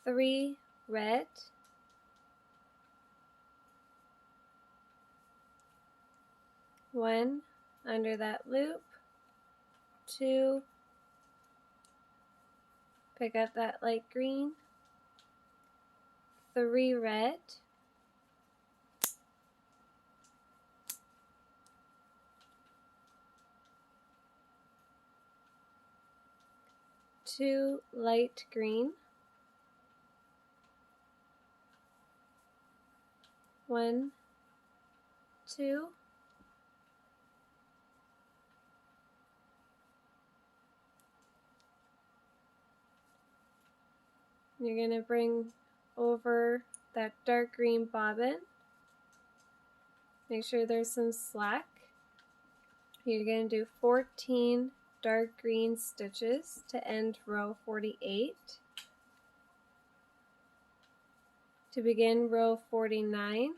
3 red, 1 under that loop, 2, pick up that light green, 3 red, 2 light green, 1, 2, you're going to bring over that dark green bobbin. Make sure there's some slack. You're going to do 14 dark green stitches to end row 48. To begin row 49,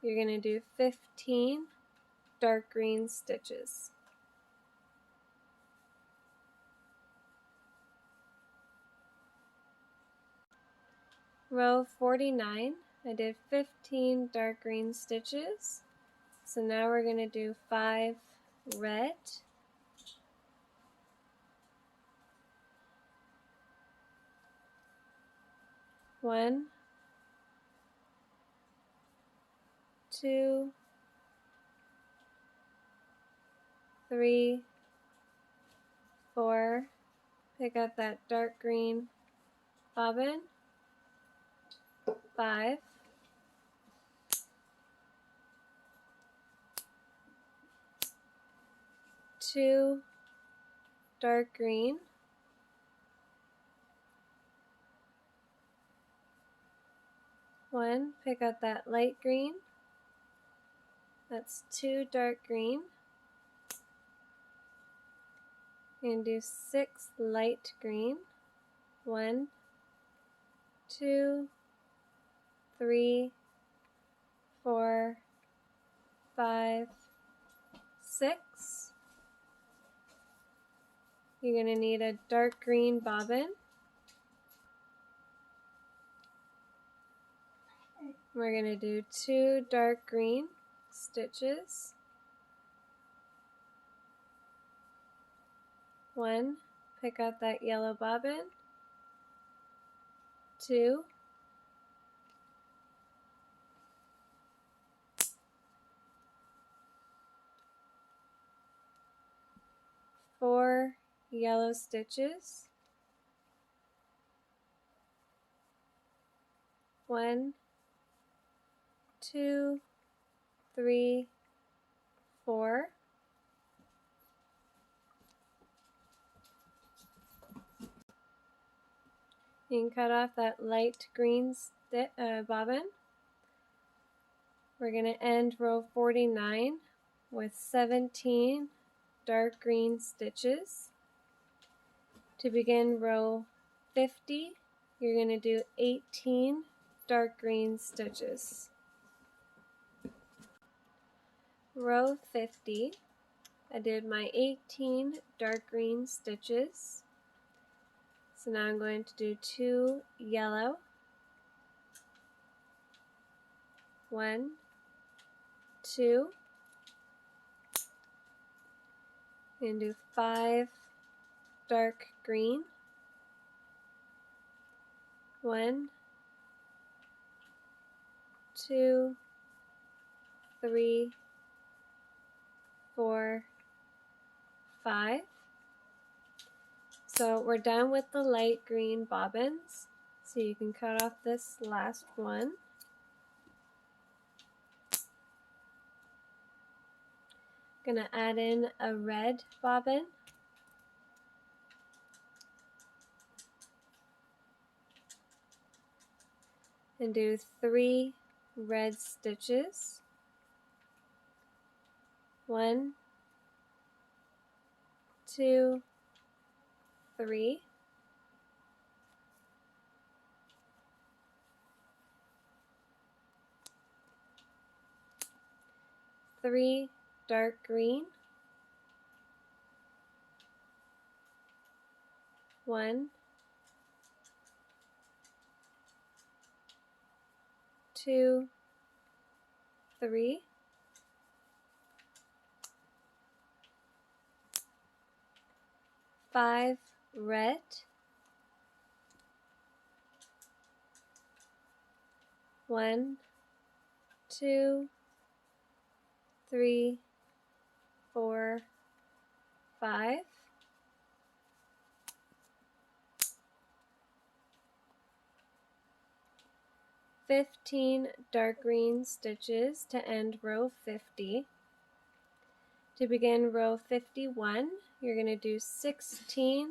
you're going to do 15 dark green stitches. Row 49, I did 15 dark green stitches. So now we're going to do 5 red, 1, 2, 3, 4, pick up that dark green bobbin, 5, 2 dark green, 1, pick up that light green, that's 2 dark green, And do 6 light green. 1, 2, 3, 4, 5, 6. You're going to need a dark green bobbin. We're going to do 2 dark green stitches. 1, pick up that yellow bobbin. 2, 4 yellow stitches. 1, 2, 3, 4. You can cut off that light green bobbin. We're going to end row 49 with 17 dark green stitches. To begin row 50, you're going to do 18 dark green stitches. Row 50, I did my 18 dark green stitches. So now I'm going to do 2 yellow, 1, 2, and do 5 dark green, 1, 2, 3, 4, 5. So we're done with the light green bobbins. So you can cut off this last one. Gonna add in a red bobbin. And do 3 red stitches. 1, 2, 3. 3 dark green. 1, 2, 3. 5 red. 1, 2, 3, 4, 5. 15 dark green stitches to end row 50. To begin row 51, you're going to do 16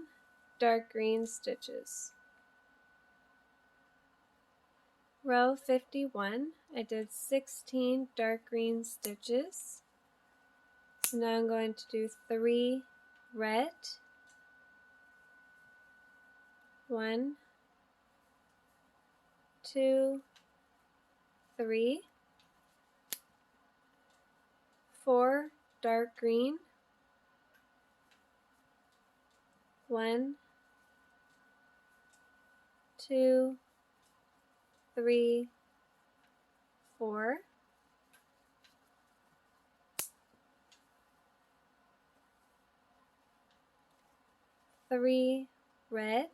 dark green stitches. Row 51, I did 16 dark green stitches. So now I'm going to do 3 red, 1, 2, 3, 4 dark green, 1, 2, 3, 4. 3 red,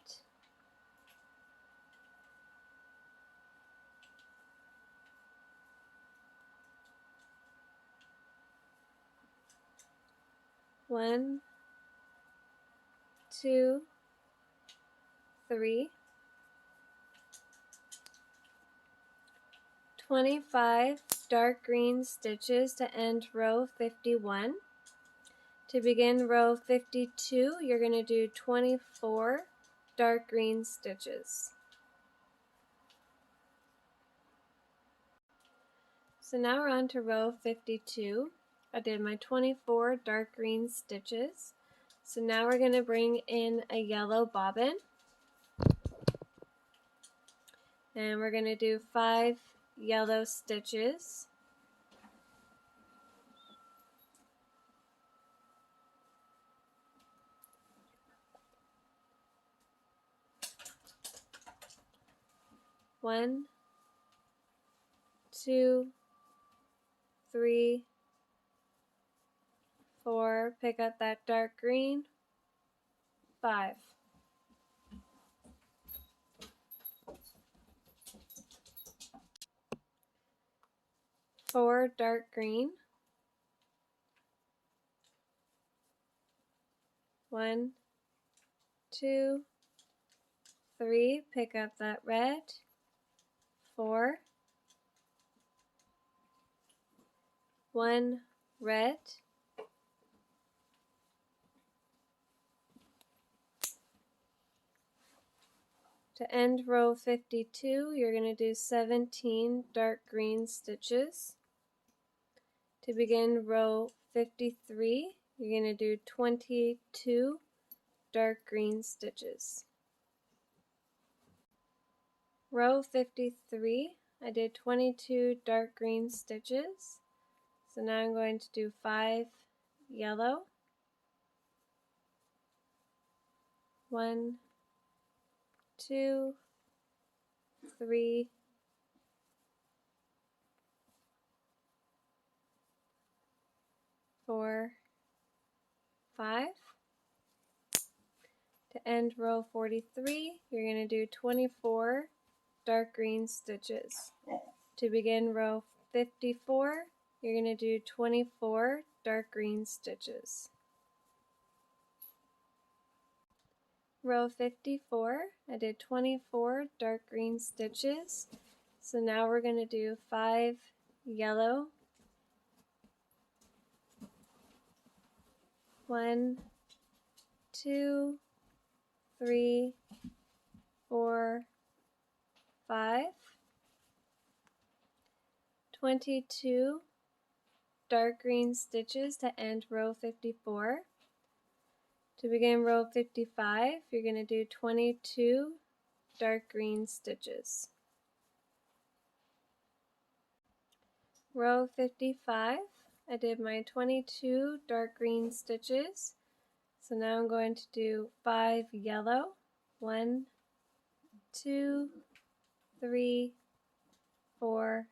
1, 2, 3. 25 dark green stitches to end row 51. To begin row 52, you're going to do 24 dark green stitches. So now we're on to row 52. I did my 24 dark green stitches. So now we're going to bring in a yellow bobbin, and we're going to do 5 yellow stitches. One, 2, 3, 4, pick up that dark green, 5. Four dark green, 1, 2, 3, pick up that red, 4, 1 red, to end row 52, you're going to do 17 dark green stitches. To begin row 53, you're going to do 22 dark green stitches. Row 53, I did 22 dark green stitches. So now I'm going to do 5 yellow. 1, 2, 3, 4, 5. To end row 43, you're going to do 24 dark green stitches. To begin row 54, you're going to do 24 dark green stitches. Row 54, I did 24 dark green stitches. So now we're going to do 5 yellow. 1, 2, 3, 4, 5. 22 dark green stitches to end row 54. To begin row 55, you're going to do 22 dark green stitches. Row 55, I did my 22 dark green stitches. So now I'm going to do 5 yellow. 1, 2, 3, 4,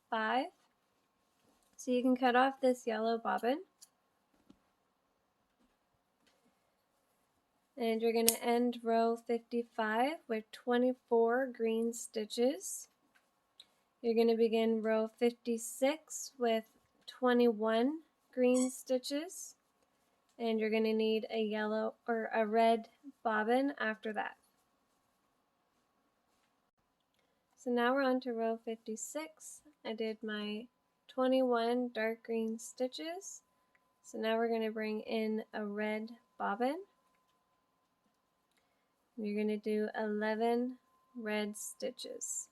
5. So you can cut off this yellow bobbin. And you're going to end row 55 with 24 green stitches. You're going to begin row 56 with 21 green stitches. And you're going to need a yellow or a red bobbin after that. So now we're on to row 56. I did my 21 dark green stitches. So now we're going to bring in a red bobbin. You're going to do 11 red stitches.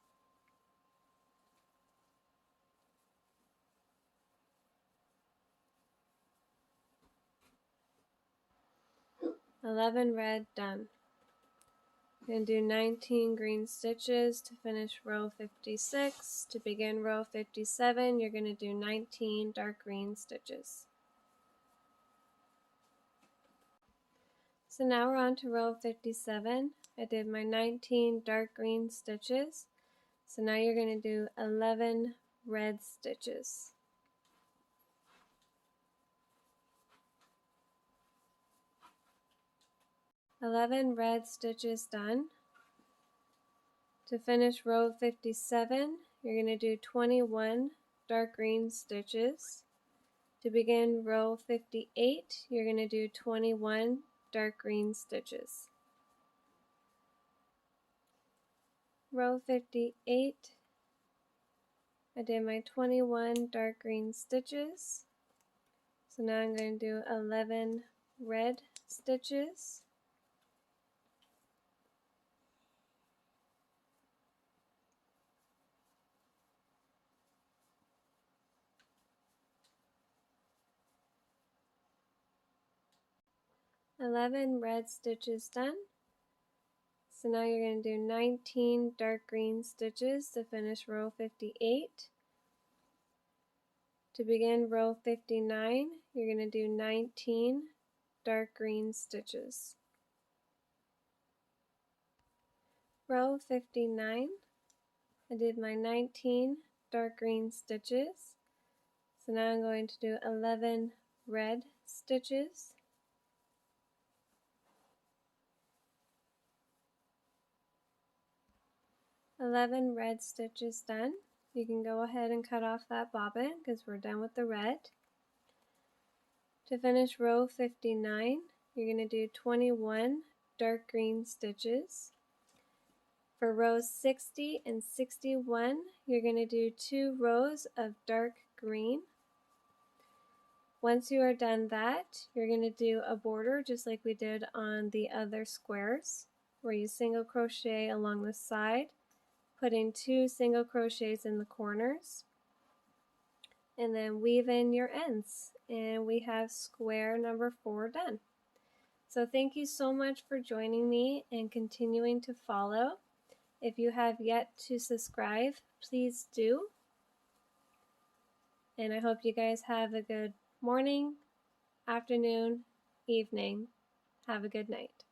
Red done. You're going to do 19 green stitches to finish row 56. To begin row 57, you're going to do 19 dark green stitches. So now we're on to row 57. I did my 19 dark green stitches. So now you're going to do 11 red stitches. 11 red stitches done. To finish row 57, you're going to do 21 dark green stitches. To begin row 58, you're going to do 21 dark green stitches. Row 58, I did my 21 dark green stitches. So now I'm going to do 11 red stitches. 11 red stitches done. So now you're going to do 19 dark green stitches to finish row 58. To begin row 59, you're going to do 19 dark green stitches. Row 59, I did my 19 dark green stitches. So now I'm going to do 11 red stitches. "11 red stitches done. You can go ahead and cut off that bobbin because we're done with the red. To finish row 59, you're going to do 21 dark green stitches. For rows 60 and 61, you're going to do 2 rows of dark green. Once you are done that, you're going to do a border just like we did on the other squares, where you single crochet along the side, putting 2 single crochets in the corners, and then weave in your ends. And we have square number 4 done. So thank you so much for joining me and continuing to follow. If you have yet to subscribe, please do. And I hope you guys have a good morning, afternoon, evening. Have a good night.